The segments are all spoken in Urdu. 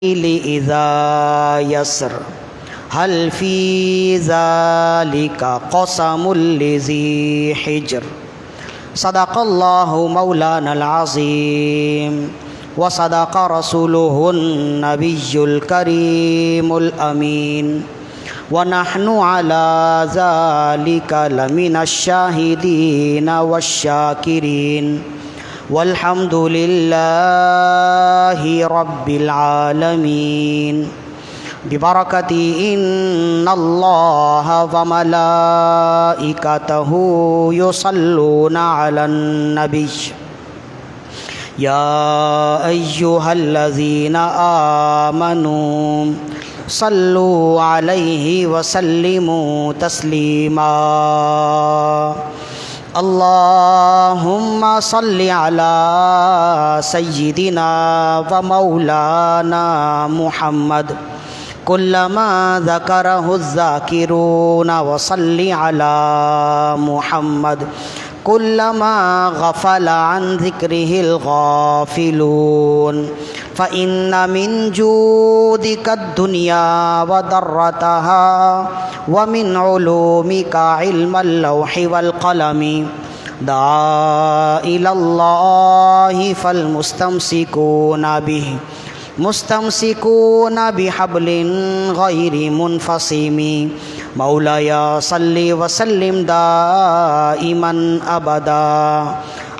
إذا يسر هل في ذلك قسم لذي حجر صدق الله مولانا العظيم وصدق رسوله النبي الكريم الأمين ونحن على ذلك لمن الشاهدين والشاكرين والحمد لله رب العالمين ببركة إن الله وملائكته يصلون على النبي يا أيها الذين آمنوا صلوا عليه وسلموا تسليما اللهم صل على سيدنا ومولانا محمد كلما ذكره الذاكرون وصل على محمد كلما غفل عن ذكره الغافلون فإن من جودك الدنيا وضرتها ومن علومك علم اللوح والقلم دعا إلى الله فالمستمسكون به مستمسكون بحبل غير منفصم مولاي صل وسلم دائما أبدا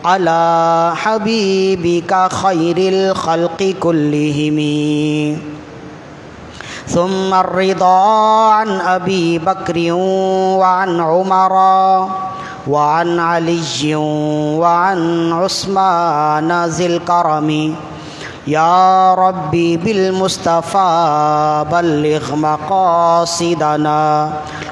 على حبيبك خير الخلق كلهم ثم الرضا عن أبي بكر وعن عمر وعن علي وعن عثمان ذي الكرم يا ربي بالمصطفى بلغ مقاصدنا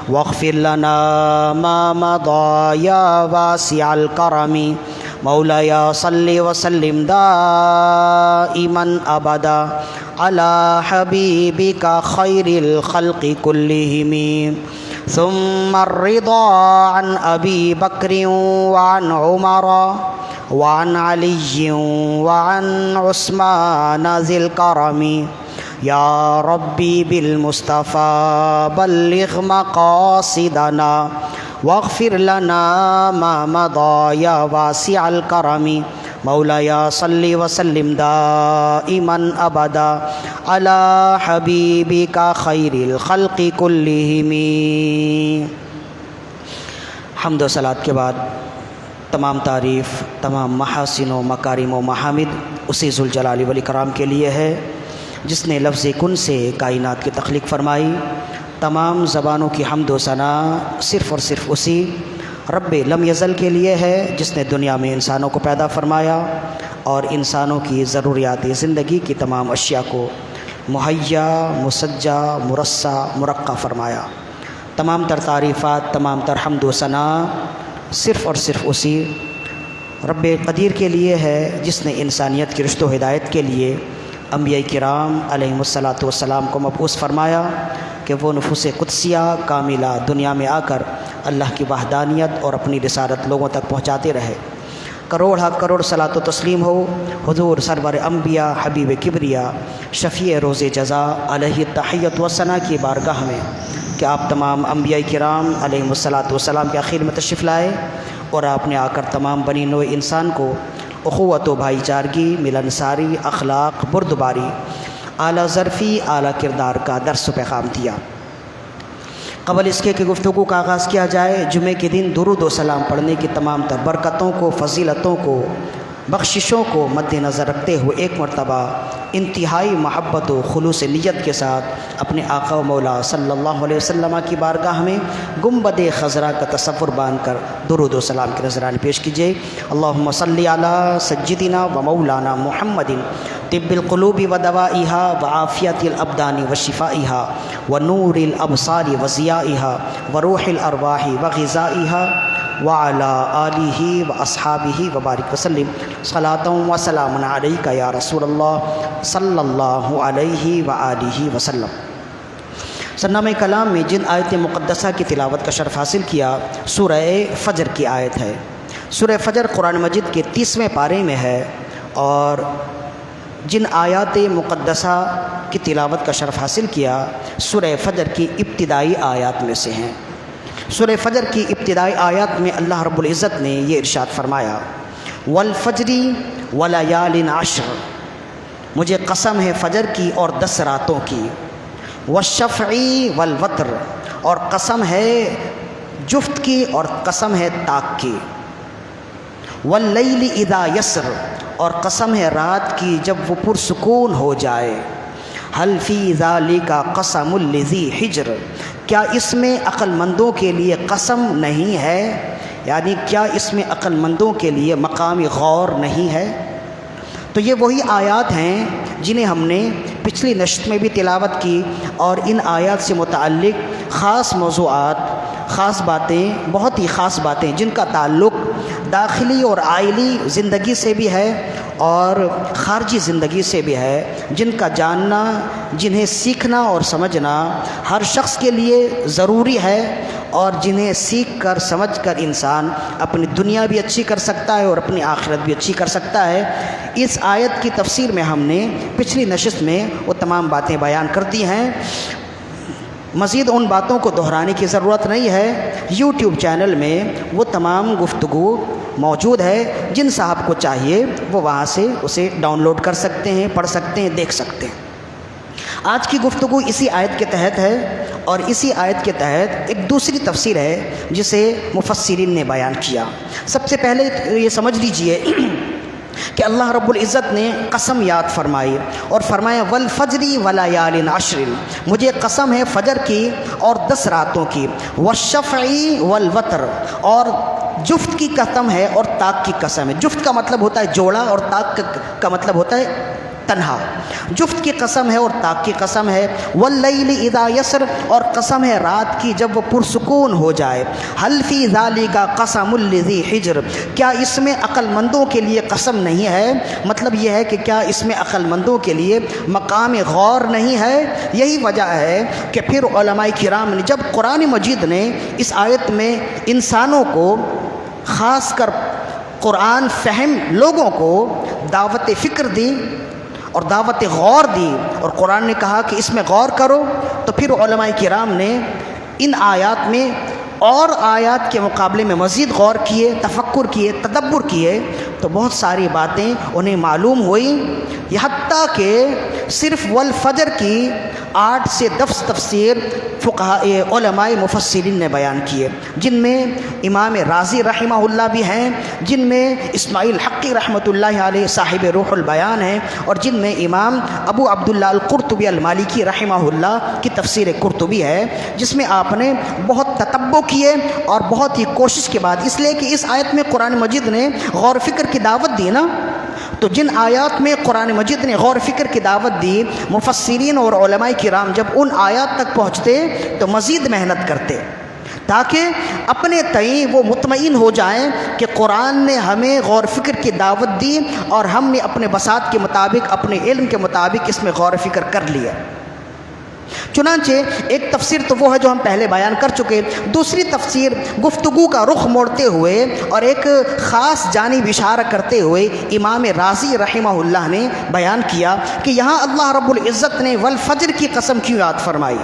واغفر لنا ما مضى يا واسع الكرم مولاي صل وسلم دائما أبدا على حبيبك خير الخلق كلهم ثم الرضا عن أبي بكر وعن عمر وعن علي وعن عثمان ذي الكرم يا ربي بالمصطفى بلغ مقاصدنا واغفر لنا ما مضى يا واسع الكرم مولاي صل وسلم دائما أبدا على حبيبك خير الخلق كلهم. حمد و صلات کے بعد تمام تعریف تمام محاسن و مکارم و محامد اسی ذوالجلال والاکرام کے لیے ہے جس نے لفظ کن سے کائنات کی تخلیق فرمائی. تمام زبانوں کی حمد و ثنا صرف اور صرف اسی رب لم یزل کے لیے ہے جس نے دنیا میں انسانوں کو پیدا فرمایا اور انسانوں کی ضروریات زندگی کی تمام اشیاء کو مہیا مسجع مرصع مرقع فرمایا. تمام تر تعریفات تمام تر حمد و ثنا صرف اور صرف اسی رب قدیر کے لیے ہے جس نے انسانیت کی رشد و ہدایت کے لیے انبیاء کرام علیہم الصلاۃ والسلام کو مبعوث فرمایا کہ وہ نفوس قدسیہ کاملہ دنیا میں آ کر اللہ کی وحدانیت اور اپنی رسالت لوگوں تک پہنچاتے رہے. کروڑ کروڑ صلاۃ و تسلیم ہو حضور سرور انبیاء حبیب کبریا شفیع روز جزا علیہ التحیت و ثنا کی بارگاہ میں کہ آپ تمام انبیاء کرام علیہم الصلاۃ والسلام کے آخر میں تشریف لائے اور آپ نے آ کر تمام بنی نوع انسان کو اخوت و بھائی چارگی ملنساری اخلاق بردباری اعلیٰ ظرفی اعلیٰ کردار کا درس و پیغام دیا. قبل اس کے کہ گفتگو کا آغاز کیا جائے جمعے کے دن درود و سلام پڑھنے کی تمام تر برکتوں کو فضیلتوں کو بخششوں کو مد نظر رکھتے ہوئے ایک مرتبہ انتہائی محبت و خلوص نیت کے ساتھ اپنے آقا و مولا صلی اللہ علیہ وسلم کی بارگاہ میں گنبد خضرا کا تصور باندھ کر درود و سلام کے نذرانے پیش کیجیے. اللہم صلی علی سیدنا و مولانا محمد طب القلوب و دوائها و عافیت الابدان و شفائها و نور الابصار و ضیائها و روح الارواح و غذائها وعلى آلہ واصحابہ وبارک وسلم صلاۃ و سلام علیک یا رسول اللہ صلی اللہ علیہ وآلہ وسلم. سرنامہ کلام میں جن آیت مقدسہ کی تلاوت کا شرف حاصل کیا سورہ فجر کی آیت ہے. سورہ فجر قرآن مجید کے 30ویں پارے میں ہے اور جن آیات مقدسہ کی تلاوت کا شرف حاصل کیا سورہ فجر کی ابتدائی آیات میں سے ہیں۔ سورہ فجر کی ابتدائی آیات میں اللہ رب العزت نے یہ ارشاد فرمایا، والفجر ولیال عشر، مجھے قسم ہے فجر کی اور 10 راتوں کی، والشفع والوتر، اور قسم ہے جفت کی اور قسم ہے طاق کی، واللیل اذا یسر، اور قسم ہے رات کی جب وہ پرسکون ہو جائے، حل فی ذالک قسم لذی حجر، کیا اس میں عقل مندوں کے لیے قسم نہیں ہے، یعنی کیا اس میں عقل مندوں کے لیے مقام غور نہیں ہے۔ تو یہ وہی آیات ہیں جنہیں ہم نے پچھلی نشست میں بھی تلاوت کی، اور ان آیات سے متعلق خاص موضوعات، خاص باتیں، بہت ہی خاص باتیں جن کا تعلق داخلی اور عائلی زندگی سے بھی ہے اور خارجی زندگی سے بھی ہے، جن کا جاننا، جنہیں سیکھنا اور سمجھنا ہر شخص کے لیے ضروری ہے، اور جنہیں سیکھ کر سمجھ کر انسان اپنی دنیا بھی اچھی کر سکتا ہے اور اپنی آخرت بھی اچھی کر سکتا ہے۔ اس آیت کی تفسیر میں ہم نے پچھلی نشست میں وہ تمام باتیں بیان کر دی ہیں، مزید ان باتوں کو دہرانے کی ضرورت نہیں ہے۔ یوٹیوب چینل میں وہ تمام گفتگو موجود ہے، جن صاحب کو چاہیے وہ وہاں سے اسے ڈاؤن لوڈ کر سکتے ہیں، پڑھ سکتے ہیں، دیکھ سکتے ہیں۔ آج کی گفتگو اسی آیت کے تحت ہے، اور اسی آیت کے تحت ایک دوسری تفسیر ہے جسے مفسرین نے بیان کیا۔ سب سے پہلے یہ سمجھ لیجئے کہ اللہ رب العزت نے قسم یاد فرمائی اور فرمایا والفجر ولیال عشر، مجھے قسم ہے فجر کی اور 10 راتوں کی، والشفع والوتر، اور جفت کی قسم ہے اور طاق کی قسم ہے۔ جفت کا مطلب ہوتا ہے جوڑا، اور طاق کا مطلب ہوتا ہے تنہا۔ جفت کی قسم ہے اور طاق کی قسم ہے، واللیل اذا یسر، اور قسم ہے رات کی جب وہ پرسکون ہو جائے، حل فی ذالک قسم لذی حجر، کیا اس میں عقل مندوں کے لیے قسم نہیں ہے، مطلب یہ ہے کہ کیا اس میں عقل مندوں کے لیے مقام غور نہیں ہے۔ یہی وجہ ہے کہ پھر علماء کرام نے جب قرآن مجید نے اس آیت میں انسانوں کو، خاص کر قرآن فہم لوگوں کو دعوت فکر دی اور دعوت غور دی، اور قرآن نے کہا کہ اس میں غور کرو، تو پھر علماء کرام نے ان آیات میں اور آیات کے مقابلے میں مزید غور کیے، تفکر کیے، تدبر کیے، تو بہت ساری باتیں انہیں معلوم ہوئیں، حتیٰ کہ صرف والفجر کی 8 سے 10 تفسیر علماء مفسرین نے بیان کیے، جن میں امام رازی رحمہ اللہ بھی ہیں، جن میں اسماعیل حقی رحمۃ اللہ علیہ صاحب روح البیان ہیں، اور جن میں امام ابو عبداللہ القرطبی المالکی رحمہ اللہ کی تفسیر قرطبی ہے، جس میں آپ نے بہت تتبع کیے اور بہت ہی کوشش کے بعد، اس لیے کہ اس آیت میں قرآن مجید نے غور فکر کی دعوت دی نا، تو جن آیات میں قرآن مجید نے غور فکر کی دعوت دی، مفسرین اور علماء کرام جب ان آیات تک پہنچتے تو مزید محنت کرتے، تاکہ اپنے تئیں وہ مطمئن ہو جائیں کہ قرآن نے ہمیں غور فکر کی دعوت دی اور ہم نے اپنے بساط کے مطابق، اپنے علم کے مطابق اس میں غور فکر کر لیا۔ چنانچہ ایک تفسیر تو وہ ہے جو ہم پہلے بیان کر چکے، دوسری تفسیر گفتگو کا رخ موڑتے ہوئے اور ایک خاص جانب اشارہ کرتے ہوئے امام رازی رحمہ اللہ نے بیان کیا کہ یہاں اللہ رب العزت نے والفجر کی قسم کیوں یاد فرمائی،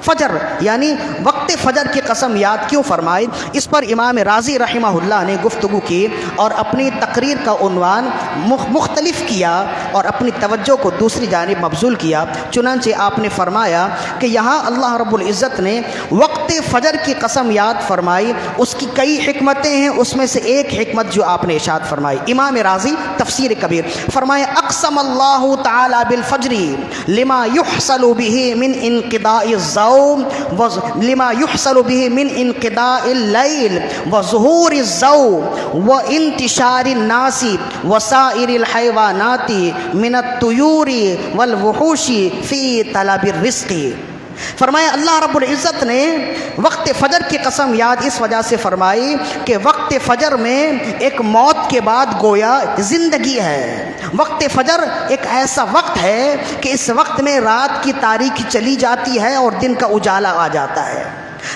فجر یعنی وقت فجر کی قسم یاد کیوں فرمائی۔ اس پر امام رازی رحمہ اللہ نے گفتگو کی اور اپنی تقریر کا عنوان مختلف کیا اور اپنی توجہ کو دوسری جانب مبذول کیا۔ چنانچہ آپ نے فرمایا کہ یہاں اللہ رب العزت نے وقت فجر کی قسم یاد فرمائی، اس کی کئی حکمتیں ہیں، اس میں سے ایک حکمت جو آپ نے ارشاد فرمائی، امام رازی تفسیر کبیر فرمایا اقسم اللہ تعالی بالفجر لما يحصل به من انقضاء الضوء لما يحصل به من انقضاء الليل وظهور الضوء وانتشار الناس وسائر الحيوانات من الطيور والوحوش في طلب الرزق۔ فرمایا اللہ رب العزت نے وقت فجر کی قسم یاد اس وجہ سے فرمائی کہ وقت فجر میں ایک موت کے بعد گویا زندگی ہے۔ وقت فجر ایک ایسا وقت ہے کہ اس وقت میں رات کی تاریکی چلی جاتی ہے اور دن کا اجالا آ جاتا ہے۔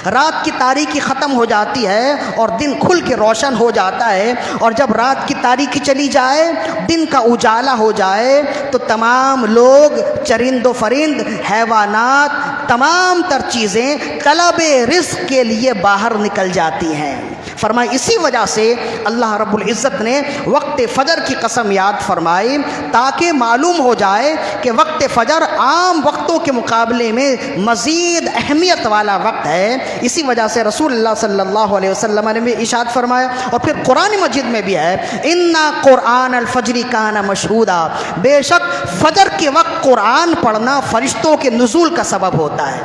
رات کی تاریکی ختم ہو جاتی ہے اور دن کھل کے روشن ہو جاتا ہے، اور جب رات کی تاریکی چلی جائے، دن کا اجالا ہو جائے، تو تمام لوگ، چرند و فرند، حیوانات، تمام تر چیزیں طلب رزق کے لیے باہر نکل جاتی ہیں۔ فرمایا اسی وجہ سے اللہ رب العزت نے وقت فجر کی قسم یاد فرمائی، تاکہ معلوم ہو جائے کہ وقت فجر عام وقتوں کے مقابلے میں مزید اہمیت والا وقت ہے۔ اسی وجہ سے رسول اللہ صلی اللہ علیہ وسلم نے بھی ارشاد فرمایا، اور پھر قرآن مجید میں بھی ہے، اِنَّا قُرْآنَ الْفَجْرِ كَانَ مَشْهُودًا، بے شک فجر کے وقت قرآن پڑھنا فرشتوں کے نزول کا سبب ہوتا ہے۔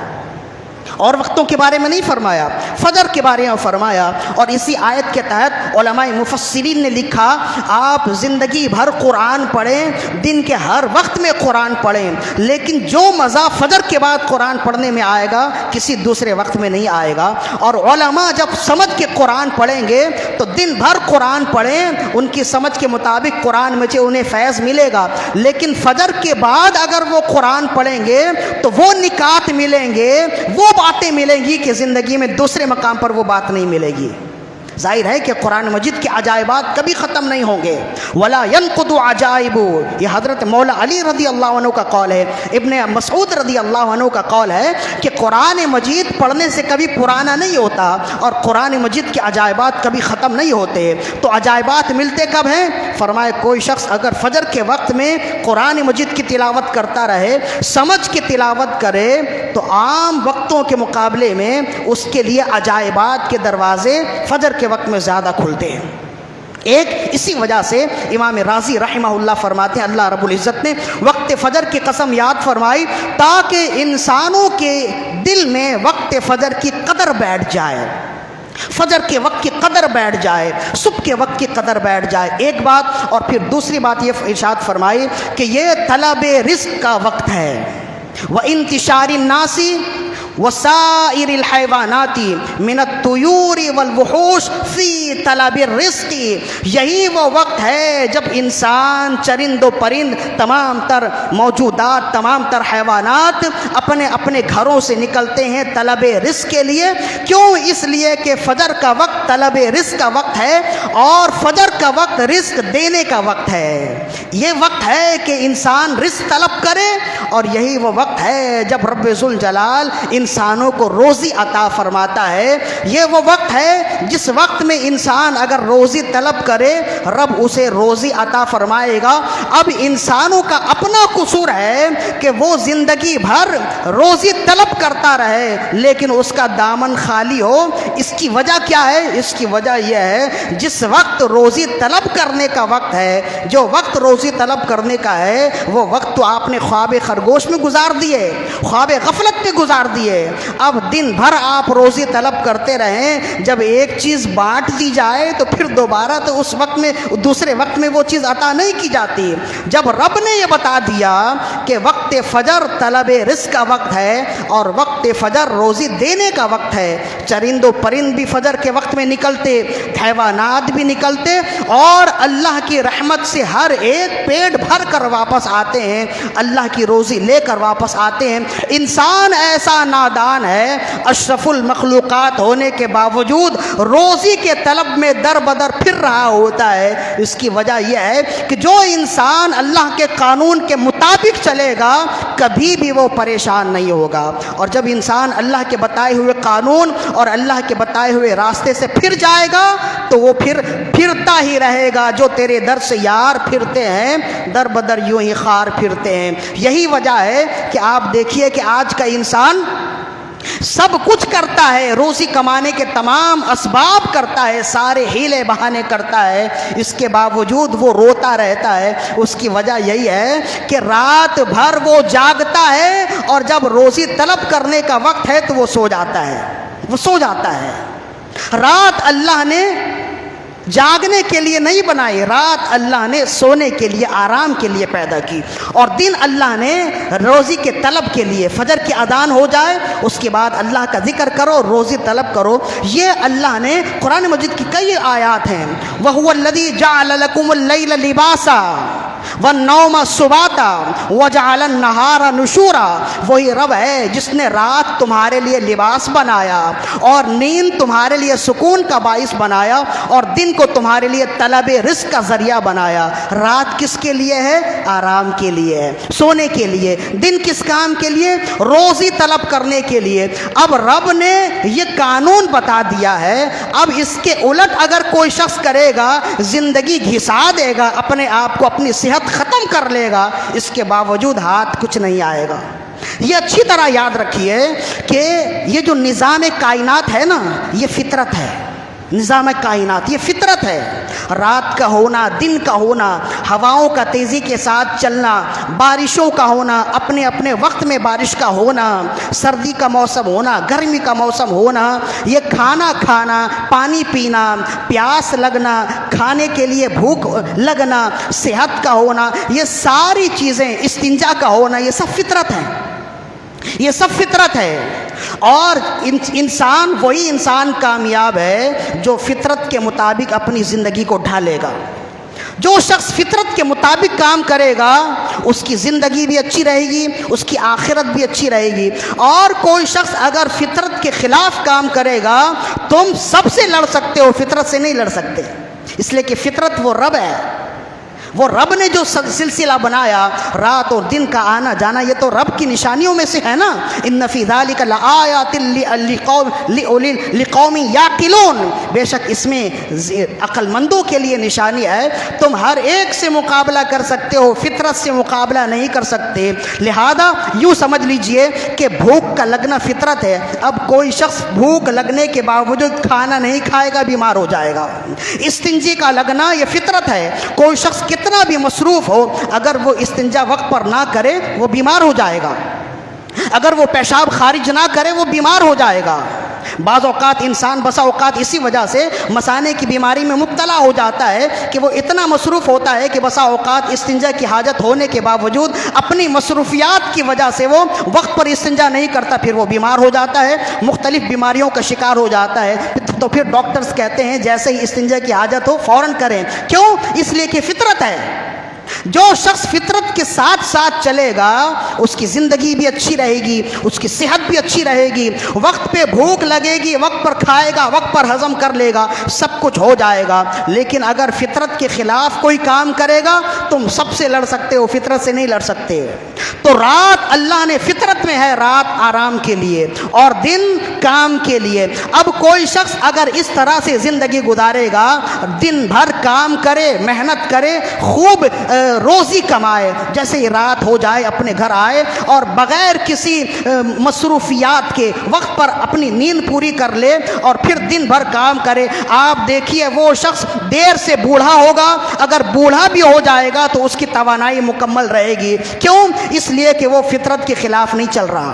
اور وقتوں کے بارے میں نہیں فرمایا، فجر کے بارے میں فرمایا۔ اور اسی آیت کے تحت علماء مفسرین نے لکھا، آپ زندگی بھر قرآن پڑھیں، دن کے ہر وقت میں قرآن پڑھیں، لیکن جو مزہ فجر کے بعد قرآن پڑھنے میں آئے گا کسی دوسرے وقت میں نہیں آئے گا۔ اور علماء جب سمجھ کے قرآن پڑھیں گے تو دن بھر قرآن پڑھیں، ان کی سمجھ کے مطابق قرآن میں سے انہیں فیض ملے گا، لیکن فجر کے بعد اگر وہ قرآن پڑھیں گے تو وہ نکات ملیں گے، وہ باتیں ملیں گی کہ زندگی میں دوسرے مقام پر وہ بات نہیں ملے گی۔ ظاہر ہے کہ قرآن مجید کے عجائبات کبھی ختم نہیں ہوں گے۔ ولا ينقض عجائب، یہ حضرت مولا علی رضی اللہ عنہ کا قول ہے، ابن مسعود رضی اللہ عنہ کا قول ہے کہ قرآن مجید پڑھنے سے کبھی پرانا نہیں ہوتا، اور قرآن مجید کے عجائبات کبھی ختم نہیں ہوتے۔ تو عجائبات ملتے کب ہیں؟ فرمائے کوئی شخص اگر فجر کے وقت میں قرآن مجید کی تلاوت کرتا رہے، سمجھ کے تلاوت کرے، تو عام وقتوں کے مقابلے میں اس کے لیے عجائبات کے دروازے فجر کے وقت میں زیادہ کھلتے ہیں۔ ایک اسی وجہ سے امام رازی رحمہ اللہ فرماتے ہیں، اللہ رب العزت نے وقت فجر کی قسم یاد فرمائی تاکہ انسانوں کے دل میں وقت فجر کی قدر بیٹھ جائے، فجر کے وقت کی قدر بیٹھ جائے، صبح کے وقت کی قدر بیٹھ جائے۔ ایک بات، اور پھر دوسری بات یہ ارشاد فرمائی کہ یہ طلب رزق کا وقت ہے، وانتشار الناس وسائر الحیوانات من الطیور والوحوش فی طلب الرزق، یہی وہ وقت ہے جب انسان، چرند و پرند، تمام تر موجودات، تمام تر حیوانات اپنے اپنے گھروں سے نکلتے ہیں طلب رزق کے لیے۔ کیوں؟ اس لیے کہ فجر کا وقت طلب رزق کا وقت ہے، اور فجر کا وقت رزق دینے کا وقت ہے۔ یہ وقت ہے کہ انسان رزق طلب کرے، اور یہی وہ وقت ہے جب رب ذوالجلال انسانوں کو روزی عطا فرماتا ہے۔ یہ وہ وقت ہے جس وقت میں انسان اگر روزی طلب کرے، رب اسے روزی عطا فرمائے گا۔ اب انسانوں کا اپنا قصور ہے کہ وہ زندگی بھر روزی طلب کرتا رہے لیکن اس کا دامن خالی ہو۔ اس کی وجہ کیا ہے؟ اس کی وجہ یہ ہے جس وقت روزی طلب کرنے کا وقت ہے، جو وقت روزی طلب کرنے کا ہے، وہ وقت تو آپ نے خواب خرگوش میں گزار دیے، خواب غفلت میں گزار دیے۔ اب دن بھر آپ روزی طلب کرتے رہیں، جب ایک چیز بانٹ دی جائے تو پھر دوبارہ تو اس وقت میں، دوسرے وقت میں وہ چیز عطا نہیں کی جاتی۔ جب رب نے یہ بتا دیا کہ وقت فجر طلب رزق کا وقت ہے اور وقت فجر روزی دینے کا وقت ہے، چرند و پرند بھی فجر کے وقت میں نکلتے، حیوانات بھی نکلتے، اور اللہ کی رحمت سے ہر ایک پیٹ بھر کر واپس آتے ہیں، اللہ کی روزی لے کر واپس آتے ہیں۔ انسان ایسا نادان ہے، اشرف المخلوقات ہونے کے باوجود روزی کے طلب میں در بدر پھر رہا ہوتا ہے۔ اس کی وجہ یہ ہے کہ جو انسان اللہ کے قانون کے مطابق چلے گا کبھی بھی وہ پریشان نہیں ہوگا، اور جب انسان اللہ کے بتائے ہوئے قانون اور اللہ کے بتائے ہوئے راستے سے پھر جائے گا تو وہ پھر پھرتا ہی رہے گا۔ جو تیرے در سے یار پھرتے ہیں در بدر یوں ہی خار پھرتے ہیں۔ یہی وجہ ہے کہ آپ دیکھیے کہ آج کا انسان سب کچھ کرتا ہے، روزی کمانے کے تمام اسباب کرتا ہے، سارے ہیلے بہانے کرتا ہے، اس کے باوجود وہ روتا رہتا ہے۔ اس کی وجہ یہی ہے کہ رات بھر وہ جاگتا ہے، اور جب روزی طلب کرنے کا وقت ہے تو وہ سو جاتا ہے، وہ سو جاتا ہے۔ رات اللہ نے جاگنے کے لیے نہیں بنائی، رات اللہ نے سونے کے لیے، آرام کے لیے پیدا کی، اور دن اللہ نے روزی کے طلب کے لیے۔ فجر کی اذان ہو جائے اس کے بعد اللہ کا ذکر کرو، روزی طلب کرو۔ یہ اللہ نے قرآن مجید کی کئی آیات ہیں، وَهُوَ الَّذِي جَعَلَ لَكُمُ اللَّيْلَ لِبَاسًا والنوم سباتا وجعل النہار نشورا، وہی رب ہے جس نے رات تمہارے لیے لباس بنایا اور نیند تمہارے لیے سکون کا باعث بنایا اور دن کو تمہارے لیے طلب رزق کا ذریعہ بنایا۔ رات کس کے لیے ہے؟ آرام کے لیے ہے، سونے کے لیے۔ دن کس کام کے لیے؟ روزی طلب کرنے کے لیے۔ اب رب نے یہ قانون بتا دیا ہے، اب اس کے الٹ اگر کوئی شخص کرے گا، زندگی گھسا دے گا، اپنے آپ کو اپنی صحت ختم کر لے گا، اس کے باوجود ہاتھ کچھ نہیں آئے گا۔ یہ اچھی طرح یاد رکھیے کہ یہ جو نظام کائنات ہے نا، یہ فطرت ہے۔ نظام کائنات یہ فطرت ہے، رات کا ہونا، دن کا ہونا، ہواؤں کا تیزی کے ساتھ چلنا، بارشوں کا ہونا، اپنے اپنے وقت میں بارش کا ہونا، سردی کا موسم ہونا، گرمی کا موسم ہونا، یہ کھانا کھانا، پانی پینا، پیاس لگنا، کھانے کے لیے بھوک لگنا، صحت کا ہونا، یہ ساری چیزیں، استنجا کا ہونا، یہ سب فطرت ہے، یہ سب فطرت ہے۔ اور انسان، وہی انسان کامیاب ہے جو فطرت کے مطابق اپنی زندگی کو ڈھالے گا۔ جو شخص فطرت کے مطابق کام کرے گا اس کی زندگی بھی اچھی رہے گی، اس کی آخرت بھی اچھی رہے گی۔ اور کوئی شخص اگر فطرت کے خلاف کام کرے گا، تم سب سے لڑ سکتے ہو، فطرت سے نہیں لڑ سکتے، اس لیے کہ فطرت وہ رب ہے، وہ رب نے جو سلسلہ بنایا، رات اور دن کا آنا جانا، یہ تو رب کی نشانیوں میں سے ہے نا۔ ان فی ذلک لآیات لقوم یعقلون، بے شک اس میں عقل مندوں کے لیے نشانی ہے۔ تم ہر ایک سے مقابلہ کر سکتے ہو، فطرت سے مقابلہ نہیں کر سکتے۔ لہذا یوں سمجھ لیجئے کہ بھوک کا لگنا فطرت ہے۔ اب کوئی شخص بھوک لگنے کے باوجود کھانا نہیں کھائے گا، بیمار ہو جائے گا۔ استنجے کا لگنا یہ فطرت ہے۔ کوئی شخص کتنا بھی مصروف ہو، اگر وہ استنجا وقت پر نہ کرے وہ بیمار ہو جائے گا، اگر وہ پیشاب خارج نہ کرے وہ بیمار ہو جائے گا۔ بعض اوقات انسان بسا اوقات اسی وجہ سے مثانے کی بیماری میں مبتلا ہو جاتا ہے کہ وہ اتنا مصروف ہوتا ہے کہ بسا اوقات استنجا کی حاجت ہونے کے باوجود اپنی مصروفیات کی وجہ سے وہ وقت پر استنجا نہیں کرتا، پھر وہ بیمار ہو جاتا ہے، مختلف بیماریوں کا شکار ہو جاتا ہے۔ تو پھر ڈاکٹرز کہتے ہیں جیسے ہی استنجا کی حاجت ہو فوراً کریں۔ کیوں؟ اس لیے کہ فطرت ہے۔ جو شخص فطرت کے ساتھ ساتھ چلے گا اس کی زندگی بھی اچھی رہے گی، اس کی صحت بھی اچھی رہے گی، وقت پہ بھوک لگے گی، وقت پر کھائے گا، وقت پر ہضم کر لے گا، سب کچھ ہو جائے گا۔ لیکن اگر فطرت کے خلاف کوئی کام کرے گا تم سب سے لڑ سکتے ہو، فطرت سے نہیں لڑ سکتے۔ تو رات اللہ نے فطرت میں ہے، رات آرام کے لیے اور دن کام کے لیے۔ اب کوئی شخص اگر اس طرح سے زندگی گزارے گا، دن بھر کام کرے، محنت کرے، خوب روزی کمائے، جیسے ہی رات ہو جائے اپنے گھر آئے اور بغیر کسی مصروفیات کے وقت پر اپنی نیند پوری کر لے اور پھر دن بھر کام کرے، آپ دیکھیے وہ شخص دیر سے بوڑھا ہوگا، اگر بوڑھا بھی ہو جائے گا تو اس کی توانائی مکمل رہے گی۔ کیوں؟ اس لیے کہ وہ فطرت کے خلاف نہیں چل رہا۔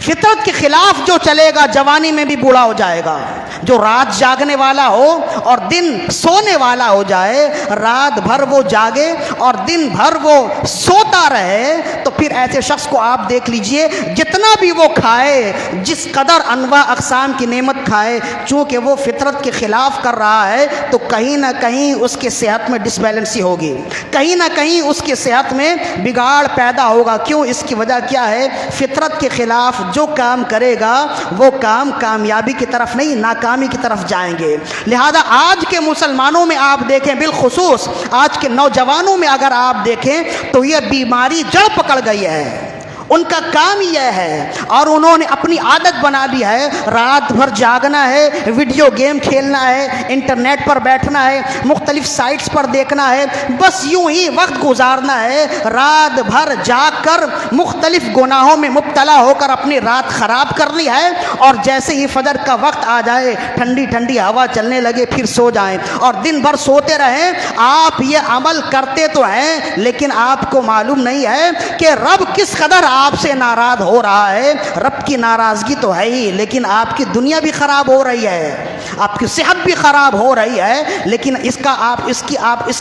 فطرت کے خلاف جو چلے گا جوانی میں بھی بوڑھا ہو جائے گا۔ جو رات جاگنے والا ہو اور دن سونے والا ہو جائے، رات بھر وہ جاگے اور دن بھر وہ سوتا رہے، تو پھر ایسے شخص کو آپ دیکھ لیجئے جتنا بھی وہ کھائے، جس قدر انواع اقسام کی نعمت کھائے، چونکہ وہ فطرت کے خلاف کر رہا ہے تو کہیں نہ کہیں اس کے صحت میں ڈس بیلنسی ہوگی، کہیں نہ کہیں اس کی صحت میں بگاڑ پیدا ہوگا۔ کیوں؟ اس کی وجہ کیا ہے؟ فطرت کے خلاف جو کام کرے گا وہ کام کامیابی کی طرف نہیں ناکامی کی طرف جائیں گے۔ لہذا آج کے مسلمانوں میں آپ دیکھیں، بالخصوص آج کے نوجوانوں میں اگر آپ دیکھیں تو یہ بیماری جڑ پکڑ گئی ہے۔ ان کا کام یہ ہے اور انہوں نے اپنی عادت بنا لی ہے، رات بھر جاگنا ہے، ویڈیو گیم کھیلنا ہے، انٹرنیٹ پر بیٹھنا ہے، مختلف سائٹس پر دیکھنا ہے، بس یوں ہی وقت گزارنا ہے، رات بھر جاگ کر مختلف گناہوں میں مبتلا ہو کر اپنی رات خراب کرنی ہے، اور جیسے ہی فجر کا وقت آ جائے، ٹھنڈی ٹھنڈی ہوا چلنے لگے، پھر سو جائیں اور دن بھر سوتے رہیں۔ آپ یہ عمل کرتے تو ہیں لیکن آپ کو معلوم نہیں ہے کہ رب کس قدر آپ سے ناراض ہو رہا ہے۔ رب کی ناراضگی تو ہے ہی، لیکن آپ کی دنیا بھی خراب ہو رہی ہے۔ آپ کی صحت بھی خراب ہو رہی ہے لیکن اس کا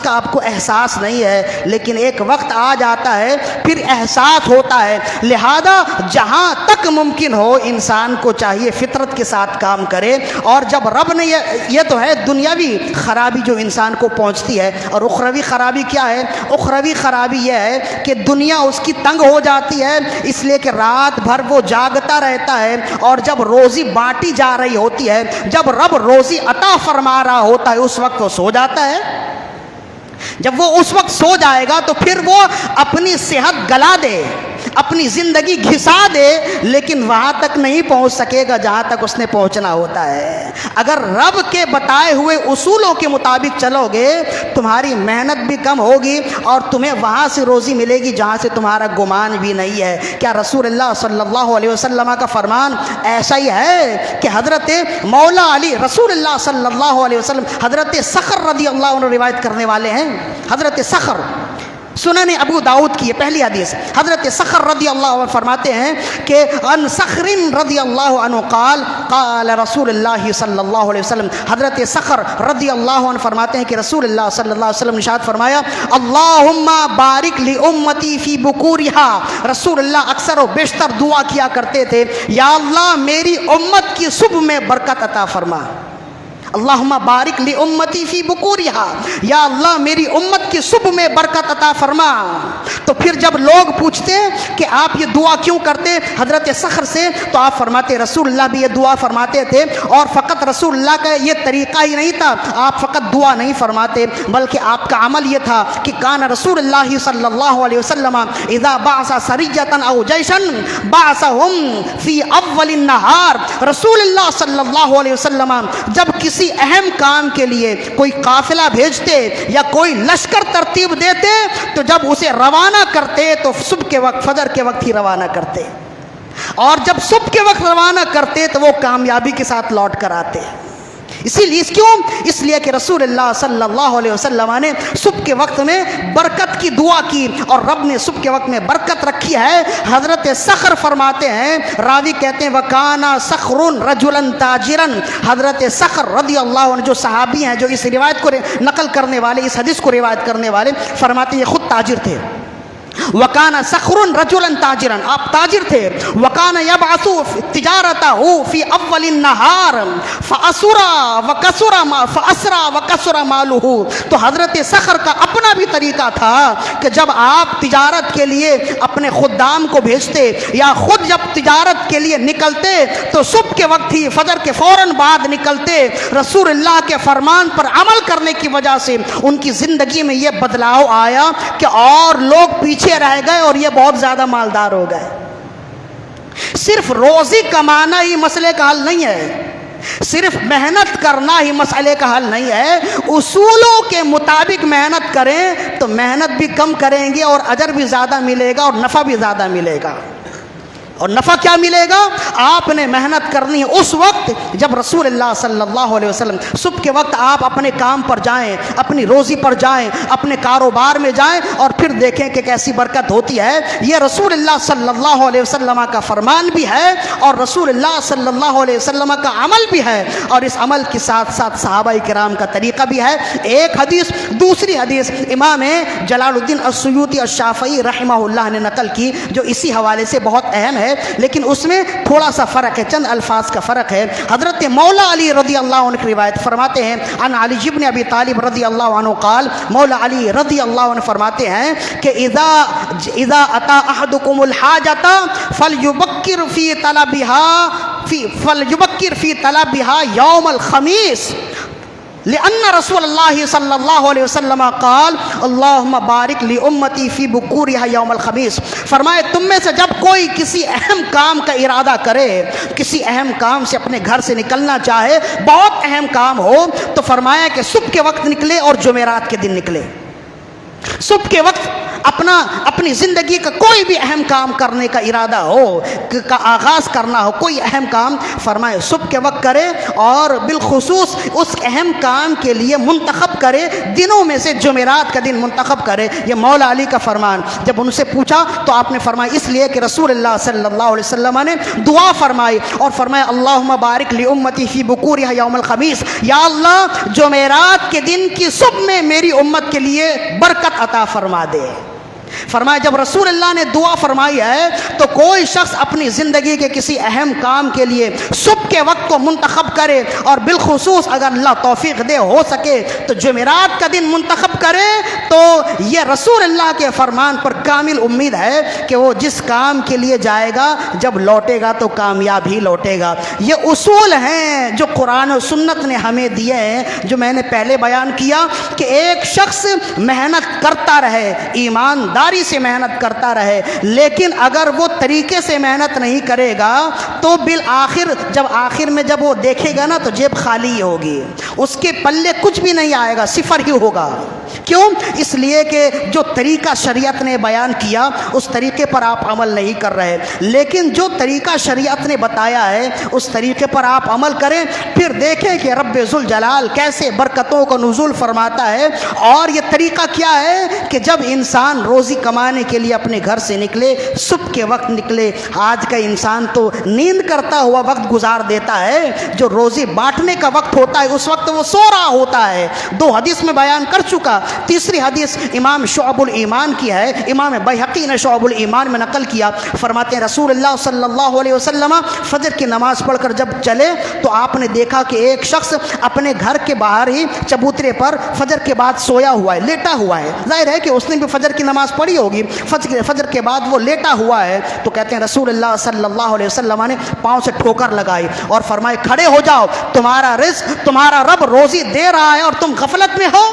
آپ کو احساس نہیں ہے، لیکن ایک وقت آ جاتا ہے پھر احساس ہوتا ہے۔ لہذا جہاں تک ممکن ہو انسان کو چاہیے فطرت کے ساتھ کام کرے، اور جب رب نے یہ تو ہے دنیاوی خرابی جو انسان کو پہنچتی ہے، اور اخروی خرابی کیا ہے؟ اخروی خرابی یہ ہے کہ دنیا اس کی تنگ ہو جاتی ہے، اس لیے کہ رات بھر وہ جاگتا رہتا ہے، اور جب روزی بانٹی جا رہی ہوتی ہے، جب رب روزی عطا فرما رہا ہوتا ہے، اس وقت وہ سو جاتا ہے۔ جب وہ اس وقت سو جائے گا تو پھر وہ اپنی صحت گلا دے، اپنی زندگی گھسا دے، لیکن وہاں تک نہیں پہنچ سکے گا جہاں تک اس نے پہنچنا ہوتا ہے۔ اگر رب کے بتائے ہوئے اصولوں کے مطابق چلو گے تمہاری محنت بھی کم ہوگی اور تمہیں وہاں سے روزی ملے گی جہاں سے تمہارا گمان بھی نہیں ہے۔ کیا رسول اللہ صلی اللہ علیہ وسلم کا فرمان ایسا ہی ہے کہ حضرت مولا علی رسول اللہ صلی اللہ علیہ وسلم حضرت صخر رضی اللہ عنہ روایت کرنے والے ہیں۔ حضرت صخر سنن ابو داؤد کی یہ پہلی حدیث، حضرت صخر رضی اللہ عنہ فرماتے ہیں کہ ان صخر رضی اللہ عنہ قال قال رسول اللہ صلی اللہ علیہ وسلم، حضرت صخر رضی اللہ عنہ فرماتے ہیں کہ رسول اللہ صلی اللہ علیہ وسلم نے ارشاد فرمایا اللہم بارک لامتی فی بکورہا، رسول اللہ اکثر و بیشتر دعا کیا کرتے تھے یا اللہ میری امت کی صبح میں برکت عطا فرما، اللہم بارک لامتی فی بکورہا، یا اللہ میری امت کی صبح میں برکت عطا فرما۔ تو پھر جب لوگ پوچھتے کہ آپ یہ دعا کیوں کرتے حضرت صخر سے، تو آپ فرماتے رسول اللہ بھی یہ دعا فرماتے تھے، اور فقط رسول اللہ کا یہ طریقہ ہی نہیں تھا، آپ فقط دعا نہیں فرماتے بلکہ آپ کا عمل یہ تھا کہ کان رسول اللہ صلی اللہ علیہ وسلم اذا بعث سریۃ او جیشا بعثهم فی اول النہار، رسول اللہ صلی اللہ علیہ وسلم جب کسی اہم کام کے لیے کوئی قافلہ بھیجتے یا کوئی لشکر ترتیب دیتے تو جب اسے روانہ کرتے تو صبح کے وقت فجر کے وقت ہی روانہ کرتے، اور جب صبح کے وقت روانہ کرتے تو وہ کامیابی کے ساتھ لوٹ کر آتے۔ اسی لیے اس لیے کہ رسول اللہ صلی اللہ علیہ وسلم نے صبح کے وقت میں برکت کی دعا کی، اور رب نے صبح کے وقت میں برکت رکھی ہے۔ حضرت صخر فرماتے ہیں، راوی کہتے ہیں وکانا صخر رجلا تاجرا، حضرت صخر رضی اللہ عنہ جو صحابی ہیں جو اس روایت کو نقل کرنے والے، اس حدیث کو روایت کرنے والے، فرماتے ہیں یہ خود تاجر تھے۔ وکانا صخر رجلا تاجرا، آپ تاجر تھے۔ وکانا یبعث تجارتہ فی اول النہار فاسرا وکسر مالہ، تو حضرت صخر کا اپنا بھی طریقہ تھا کہ جب آپ تجارت کے لیے اپنے خدام کو بھیجتے یا خود جب تجارت کے لیے نکلتے تو صبح کے وقت ہی فجر کے فوراً بعد نکلتے۔ رسول اللہ کے فرمان پر عمل کرنے کی وجہ سے ان کی زندگی میں یہ بدلاؤ آیا کہ اور لوگ پیچھے رہ گئے اور یہ بہت زیادہ مالدار ہو گئے۔ صرف روزی کمانا ہی مسئلے کا حل نہیں ہے، صرف محنت کرنا ہی مسئلے کا حل نہیں ہے، اصولوں کے مطابق محنت کریں تو محنت بھی کم کریں گے اور اجر بھی زیادہ ملے گا اور نفع بھی زیادہ ملے گا۔ اور نفع کیا ملے گا؟ آپ نے محنت کرنی ہے اس وقت جب رسول اللہ صلی اللہ علیہ وسلم صبح کے وقت آپ اپنے کام پر جائیں، اپنی روزی پر جائیں، اپنے کاروبار میں جائیں، اور پھر دیکھیں کہ کیسی برکت ہوتی ہے۔ یہ رسول اللہ صلی اللہ علیہ وسلم کا فرمان بھی ہے اور رسول اللہ صلی اللہ علیہ وسلم کا عمل بھی ہے، اور اس عمل کے ساتھ ساتھ صحابہ کرام کا طریقہ بھی ہے۔ ایک حدیث، دوسری حدیث امام جلال الدین السیوطی الشافعی رحمہ اللہ نے نقل کی جو اسی حوالے سے بہت اہم ہے، لیکن اس میں تھوڑا سا فرق ہے، چند الفاظ کا فرق ہے۔ حضرت مولا علی رضی اللہ عنہ کی روایت فرماتے ہیں عن علی بن ابی طالب رضی اللہ عنہ قال، مولا علی رضی اللہ عنہ فرماتے ہیں کہ اذا اتا احدکم الحاجۃ فلیبکر فی طلبها یوم الخمیس، لأن رسول اللہ صلی اللہ علیہ وسلم قال اللہم بارک لامتی فی بکورہا یوم الخمیس، فرمائے تم میں سے جب کوئی کسی اہم کام کا ارادہ کرے، کسی اہم کام سے اپنے گھر سے نکلنا چاہے، بہت اہم کام ہو، تو فرمایا کہ صبح کے وقت نکلے اور جمعرات کے دن نکلے۔ صبح کے وقت اپنی زندگی کا کوئی بھی اہم کام کرنے کا ارادہ ہو، کا آغاز کرنا ہو، کوئی اہم کام، فرمائے صبح کے وقت کرے، اور بالخصوص اس اہم کام کے لیے منتخب کرے، دنوں میں سے جمعرات کا دن منتخب کرے۔ یہ مولا علی کا فرمان۔ جب ان سے پوچھا تو آپ نے فرمایا اس لیے کہ رسول اللہ صلی اللہ علیہ وسلم نے دعا فرمائی اور فرمایا اللہم بارک لامتی فی بکورہا یوم الخمیس، یا اللہ جمعرات کے دن کی صبح میں میری امت کے لیے برکت عطا فرما دے۔ فرمایا جب رسول اللہ نے دعا فرمائی ہے تو کوئی شخص اپنی زندگی کے کسی اہم کام کے لیے صبح کے وقت کو منتخب کرے، اور بالخصوص اگر اللہ توفیق دے ہو سکے تو جمعرات کا دن منتخب کرے، تو یہ رسول اللہ کے فرمان پر کامل امید ہے کہ وہ جس کام کے لیے جائے گا جب لوٹے گا تو کامیاب ہی لوٹے گا۔ یہ اصول ہیں جو قرآن و سنت نے ہمیں دیے ہیں، جو میں نے پہلے بیان کیا کہ ایک شخص محنت کرتا رہے، ایمانداری سے محنت کرتا رہے، لیکن اگر وہ طریقے سے محنت نہیں کرے گا تو بالآخر آخر میں جب وہ دیکھے گا نا تو جیب خالی ہوگی، اس کے پلے کچھ بھی نہیں آئے گا، صفر ہی ہوگا۔ کیوں؟ اس لیے کہ جو طریقہ شریعت نے بیان کیا اس طریقے پر آپ عمل نہیں کر رہے، لیکن جو طریقہ شریعت نے بتایا ہے اس طریقے پر آپ عمل کریں، پھر دیکھیں کہ رب ذوالجلال کیسے برکتوں کو نزول فرماتا ہے۔ اور یہ طریقہ کیا ہے کہ جب انسان روزی کمانے کے لیے اپنے گھر سے نکلے، صبح کے وقت نکلے۔ آج کا انسان تو نیند کرتا ہوا وقت گزار دیتا ہے، جو روزی بانٹنے کا وقت ہوتا ہے اس وقت وہ سو رہا ہوتا ہے۔ 2 حدیث میں بیان کر چکا، تیسری حدیث امام شعب الایمان کی ہے، امام بیہقی نے شعب الایمان میں نقل کیا، فرماتے ہیں رسول اللہ صلی اللہ علیہ وسلم فجر کی نماز پڑھ کر جب چلے تو آپ نے دیکھا کہ ایک شخص اپنے گھر کے باہر ہی چبوترے پر فجر کے بعد سویا ہوا ہے، لیٹا ہوا ہے۔ ظاہر ہے کہ اس نے بھی فجر کی نماز پڑھی ہوگی، فجر کے بعد وہ لیٹا ہوا ہے۔ تو کہتے ہیں رسول اللہ صلی اللہ علیہ وسلم نے پاؤں سے ٹھوکر لگائی اور فرمائے کھڑے ہو جاؤ، تمہارا رزق، تمہارا رب روزی دے رہا ہے اور تم غفلت میں ہو،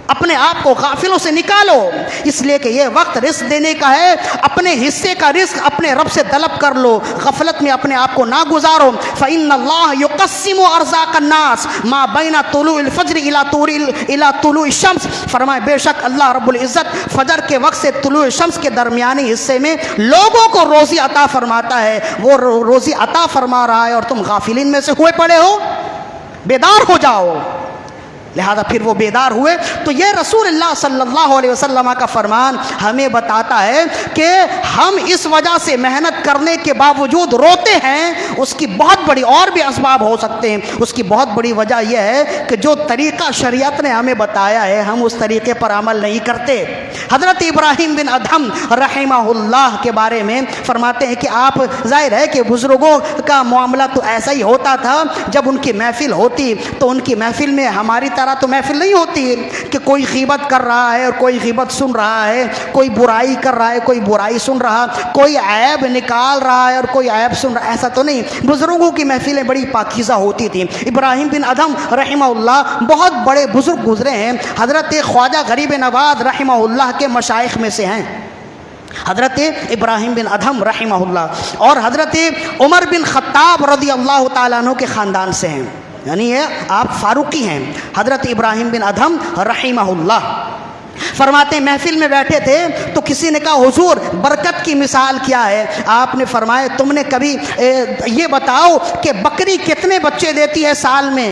اپنے آپ کو غافلوں سے نکالو۔ اس لیے کہ یہ وقت رزق دینے کا ہے، اپنے حصے کا رزق اپنے رب سے طلب کر لو، غفلت میں اپنے آپ کو نہ گزارو۔ فإن اللہ یقسم ارزاق الناس ما بین طلوع الفجر الی طلوع الشمس، فرمائے بے شک اللہ رب العزت فجر کے وقت سے طلوع الشمس کے درمیانی حصے میں لوگوں کو روزی عطا فرماتا ہے، وہ روزی عطا فرما رہا ہے اور تم غافلین میں سے ہوئے پڑے ہو، بیدار ہو جاؤ۔ لہذا پھر وہ بیدار ہوئے۔ تو یہ رسول اللہ صلی اللہ علیہ وسلم کا فرمان ہمیں بتاتا ہے کہ ہم اس وجہ سے محنت کرنے کے باوجود روتے ہیں، اس کی بہت بڑی اور بھی اسباب ہو سکتے ہیں۔ اس کی بہت بڑی وجہ یہ ہے کہ جو طریقہ شریعت نے ہمیں بتایا ہے ہم اس طریقے پر عمل نہیں کرتے۔ حضرت ابراہیم بن ادھم رحمہ اللہ کے بارے میں فرماتے ہیں کہ آپ، ظاہر ہے کہ بزرگوں کا معاملہ تو ایسا ہی ہوتا تھا، جب ان کی محفل ہوتی تو ان کی محفل میں ہماری طرح تو محفل نہیں ہوتی کہ کوئی غیبت کر رہا ہے اور کوئی غیبت سن رہا ہے، کوئی برائی کر رہا ہے کوئی برائی سن رہا، کوئی عیب نکال رہا ہے اور کوئی عیب سن رہا، ایسا تو نہیں۔ بزرگوں کی محفلیں بڑی پاکیزہ ہوتی تھیں۔ ابراہیم بن ادھم رحمہ اللہ بہت بڑے بزرگ گزرے ہیں، حضرت خواجہ غریب نواز رحمہ اللہ کے مشائخ میں سے ہیں، حضرت ابراہیم بن ادھم رحمہ اللہ، اور حضرت عمر بن خطاب رضی اللہ تعالیٰ عنہ کے خاندان سے ہیں، یعنی یہ آپ فاروقی ہیں حضرت ابراہیم بن ادھم رحمہ اللہ۔ فرماتے ہیں محفل میں بیٹھے تھے تو کسی نے کہا حضور برکت کی مثال کیا ہے؟ آپ نے فرمایا تم نے کبھی یہ بتاؤ کہ بکری کتنے بچے دیتی ہے سال میں؟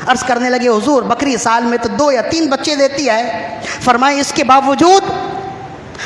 عرض کرنے لگے حضور بکری سال میں تو 2 یا 3 بچے دیتی ہے۔ فرمایا اس کے باوجود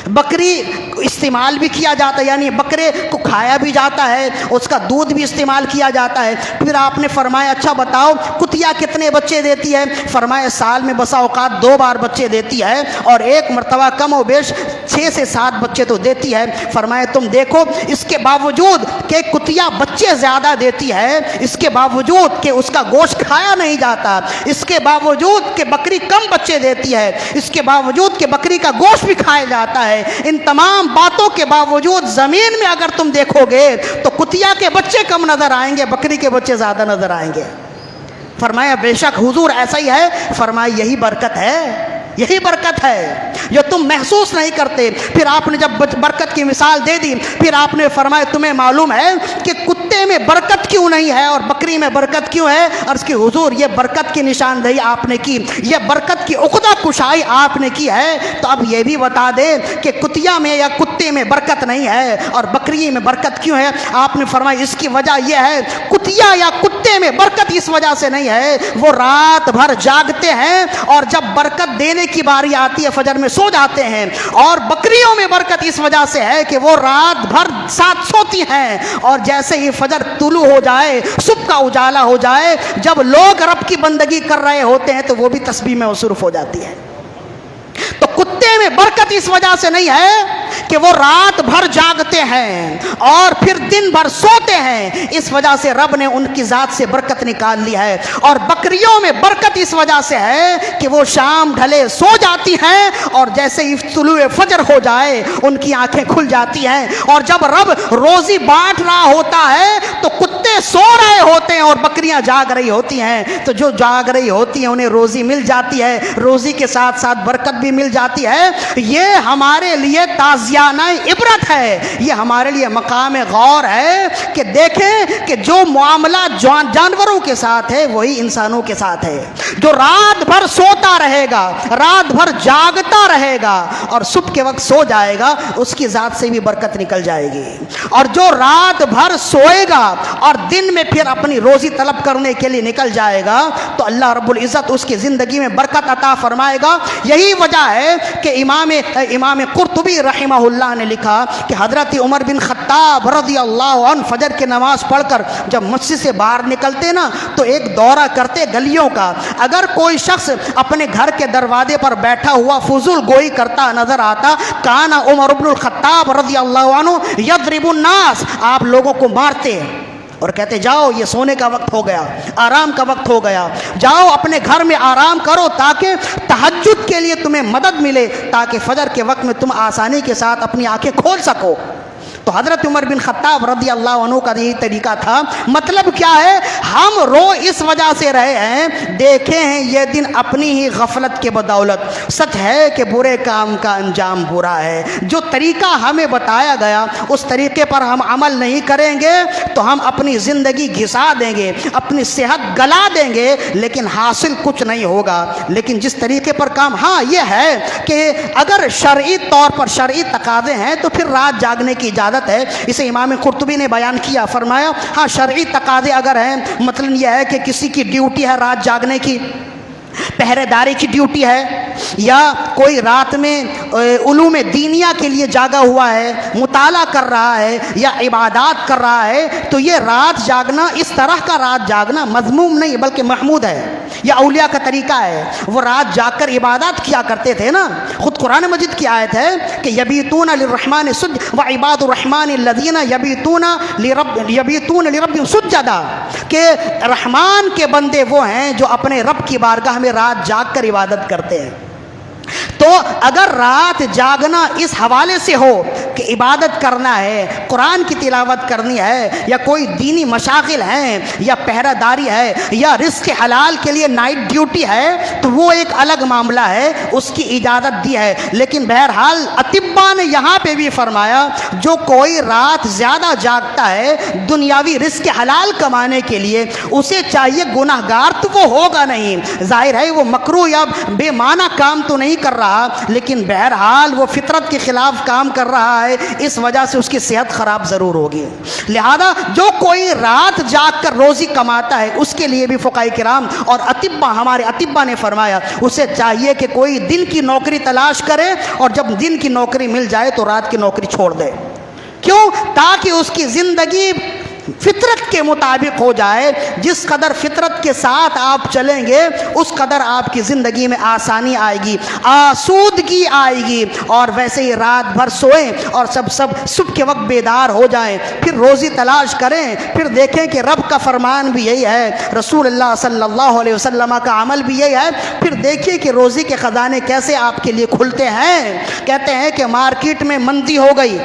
بکری استعمال بھی کیا جاتا ہے، یعنی بکرے کو کھایا بھی جاتا ہے، اس کا دودھ بھی استعمال کیا جاتا ہے۔ پھر آپ نے فرمایا اچھا بتاؤ کتیا کتنے بچے دیتی ہے؟ فرمایا سال میں بسا اوقات 2 بار بچے دیتی ہے، اور ایک مرتبہ کم و بیش 6 سے 7 بچے تو دیتی ہے۔ فرمایا تم دیکھو اس کے باوجود کہ کتیا بچے زیادہ دیتی ہے، اس کے باوجود کہ اس کا گوشت کھایا نہیں جاتا، اس کے باوجود کہ بکری کم بچے دیتی ہے، اس کے باوجود کہ بکری کا گوشت بھی کھایا جاتا ہے، ان تمام باتوں کے باوجود زمین میں اگر تم دیکھو گے تو کتیا کے بچے کم نظر آئیں گے، بکری کے بچے زیادہ نظر آئیں گے۔ فرمایا بے شک حضور ایسا ہی ہے۔ فرمایا یہی برکت ہے، یہی برکت ہے جو تم محسوس نہیں کرتے۔ پھر آپ نے جب برکت کی مثال دے دی، پھر آپ نے فرمایا تمہیں معلوم ہے کہ کتے میں برکت کیوں نہیں ہے اور بکری میں برکت کیوں ہے؟ عرض کی حضور یہ برکت کی نشاندہی آپ نے کی، یہ برکت کی عقدہ کشائی آپ نے کی ہے، تو اب یہ بھی بتا دے کہ کتیا میں یا کتے میں برکت نہیں ہے اور بکری میں برکت کیوں ہے؟ آپ نے فرمایا اس کی وجہ یہ ہے، کتیا یا کتے میں برکت اس وجہ سے نہیں ہے وہ رات بھر جاگتے ہیں اور جب برکت دینے کی باری آتی ہے فجر میں سو جاتے ہیں، اور بکریوں میں برکت اس وجہ سے ہے کہ وہ رات بھر ساتھ سوتی ہیں، اور جیسے ہی فجر طلوع ہو جائے، صبح کا اجالا ہو جائے، جب لوگ رب کی بندگی کر رہے ہوتے ہیں تو وہ بھی تسبیح میں مصروف ہو جاتی ہے۔ تو کتے میں برکت اس وجہ سے نہیں ہے کہ وہ رات بھر جاگتے ہیں اور پھر دن بھر سوتے ہیں، اس وجہ سے رب نے ان کی ذات سے برکت نکال لی ہے، اور بکریوں میں برکت اس وجہ سے ہے کہ وہ شام ڈھلے سو جاتی ہیں اور جیسے ہی طلوع فجر ہو جائے ان کی آنکھیں کھل جاتی ہیں، اور جب رب روزی بانٹ رہا ہوتا ہے تو کتے سو رہے ہوتے ہیں اور بکریاں جاگ رہی ہوتی ہیں، تو جو جاگ رہی ہوتی ہیں انہیں روزی مل جاتی ہے، روزی کے ساتھ ساتھ برکت بھی مل جاتی ہے۔ یہ ہمارے لیے تازیانہ عبرت ہے، یہ ہمارے لیے مقام غور ہے کہ دیکھیں کہ جو معاملہ جانوروں کے ساتھ ہے وہی انسانوں کے ساتھ ہے۔ جو رات بھر سوتا رہے گا، رات بھر جاگتا رہے گا اور صبح کے وقت سو جائے گا، اس کی ذات سے بھی برکت نکل جائے گی، اور جو رات بھر سوئے گا اور دن میں پھر اپنی روزی طلب کرنے کے لیے نکل جائے گا تو اللہ رب العزت اس کی زندگی میں برکت عطا فرمائے گا۔ یہی وجہ ہے کہ امام قرطبی رحمہ اللہ نے لکھا کہ حضرت عمر بن خطاب رضی اللہ عنہ فجر کی نماز پڑھ کر جب مسجد سے باہر نکلتے نا تو ایک دورہ کرتے گلیوں کا، اگر کوئی شخص اپنے گھر کے دروازے پر بیٹھا ہوا فضول گوئی کرتا نظر آتا، کانا عمر بن الخطاب رضی اللہ عنہ یضرب الناس، آپ لوگوں کو مارتے اور کہتے جاؤ یہ سونے کا وقت ہو گیا، آرام کا وقت ہو گیا، جاؤ اپنے گھر میں آرام کرو تاکہ تہجد کے لیے تمہیں مدد ملے، تاکہ فجر کے وقت میں تم آسانی کے ساتھ اپنی آنکھیں کھول سکو۔ تو حضرت عمر بن خطاب رضی اللہ عنہ کا یہی طریقہ تھا۔ مطلب کیا ہے؟ ہم رو اس وجہ سے رہے ہیں، دیکھے ہیں یہ دن اپنی ہی غفلت کے بدولت۔ سچ ہے کہ برے کام کا انجام برا ہے، جو طریقہ ہمیں بتایا گیا اس طریقے پر ہم عمل نہیں کریں گے تو ہم اپنی زندگی گھسا دیں گے، اپنی صحت گلا دیں گے، لیکن حاصل کچھ نہیں ہوگا۔ لیکن جس طریقے پر کام، ہاں یہ ہے کہ اگر شرعی طور پر شرعی تقاضے ہیں تو پھر رات جاگنے کی اجازت ہے، اسے امام قرطبی نے بیان کیا، فرمایا ہاں شرعی تقاضے اگر ہیں، مثلا یہ ہے کہ کسی کی ڈیوٹی ہے رات جاگنے کی، پہرے داری کی ڈیوٹی ہے، یا کوئی رات میں علوم دینیہ کے لیے جاگا ہوا ہے، مطالعہ کر رہا ہے یا عبادات کر رہا ہے، تو یہ رات جاگنا، اس طرح کا رات جاگنا مذموم نہیں بلکہ محمود ہے، یہ اولیاء کا طریقہ ہے۔ وہ رات جاگ کر عبادات کیا کرتے تھے نا، خود قرآن مجید کی آیت ہے کہ یبیتون للرحمن سجدا وعباد الرحمن الذین یبیتون لربهم سجدا، کہ رحمان کے بندے وہ ہیں جو اپنے رب کی بارگاہ میں رات جاگ کر عبادت کرتے ہیں۔ تو اگر رات جاگنا اس حوالے سے ہو کہ عبادت کرنا ہے، قرآن کی تلاوت کرنی ہے، یا کوئی دینی مشاغل ہیں، یا پہرہ داری ہے، یا رزق حلال کے لیے نائٹ ڈیوٹی ہے، تو وہ ایک الگ معاملہ ہے، اس کی اجازت دی ہے۔ لیکن بہرحال اطباء نے یہاں پہ بھی فرمایا جو کوئی رات زیادہ جاگتا ہے دنیاوی رزق حلال کمانے کے لیے، اسے چاہیے، گناہ گار تو وہ ہوگا نہیں، ظاہر ہے وہ مکروہ یا بے معنی کام تو نہیں کر رہا، لیکن بہرحال وہ فطرت کے خلاف کام کر رہا ہے، اس وجہ سے اس کی صحت خراب ضرور ہوگی۔ لہذا جو کوئی رات جاگ کر روزی کماتا ہے اس کے لیے بھی فقہاء کرام اور اطباء، ہمارے اطباء نے فرمایا اسے چاہیے کہ کوئی دن کی نوکری تلاش کرے، اور جب دن کی نوکری مل جائے تو رات کی نوکری چھوڑ دے۔ کیوں؟ تاکہ اس کی زندگی فطرت کے مطابق ہو جائے۔ جس قدر فطرت کے ساتھ آپ چلیں گے اس قدر آپ کی زندگی میں آسانی آئے گی، آسودگی آئے گی، اور ویسے ہی رات بھر سوئیں اور سب صبح کے وقت بیدار ہو جائیں، پھر روزی تلاش کریں، پھر دیکھیں کہ رب کا فرمان بھی یہی ہے، رسول اللہ صلی اللہ علیہ وسلم کا عمل بھی یہی ہے، پھر دیکھیں کہ روزی کے خزانے کیسے آپ کے لیے کھلتے ہیں۔ کہتے ہیں کہ مارکیٹ میں مندی ہو گئی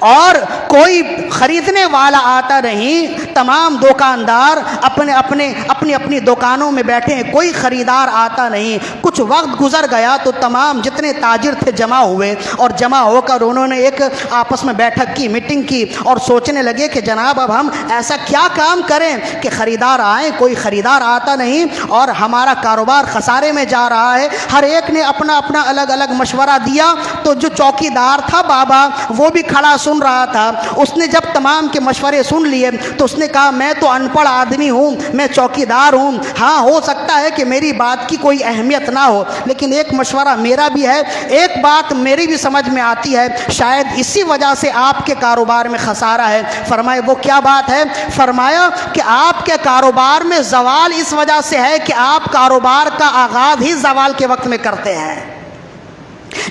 اور کوئی خریدنے والا آتا نہیں، تمام دکاندار اپنی دکانوں میں بیٹھے ہیں، کوئی خریدار آتا نہیں۔ کچھ وقت گزر گیا تو تمام جتنے تاجر تھے جمع ہوئے، اور جمع ہو کر انہوں نے ایک آپس میں بیٹھک کی، میٹنگ کی، اور سوچنے لگے کہ جناب اب ہم ایسا کیا کام کریں کہ خریدار آئیں، کوئی خریدار آتا نہیں اور ہمارا کاروبار خسارے میں جا رہا ہے۔ ہر ایک نے اپنا الگ الگ مشورہ دیا۔ تو جو چوکیدار تھا بابا، وہ بھی کھڑا سن رہا تھا۔ اس نے جب تمام کے مشورے سن لیے تو اس نے کہا میں تو ان پڑھ آدمی ہوں، میں چوکیدار ہوں، ہاں ہو سکتا ہے کہ میری بات کی کوئی اہمیت نہ ہو، لیکن ایک مشورہ میرا بھی ہے، ایک بات میری بھی سمجھ میں آتی ہے، شاید اسی وجہ سے آپ کے کاروبار میں خسارہ ہے۔ فرمایا وہ کیا بات ہے؟ فرمایا کہ آپ کے کاروبار میں زوال اس وجہ سے ہے کہ آپ کاروبار کا آغاز ہی زوال کے وقت میں کرتے ہیں۔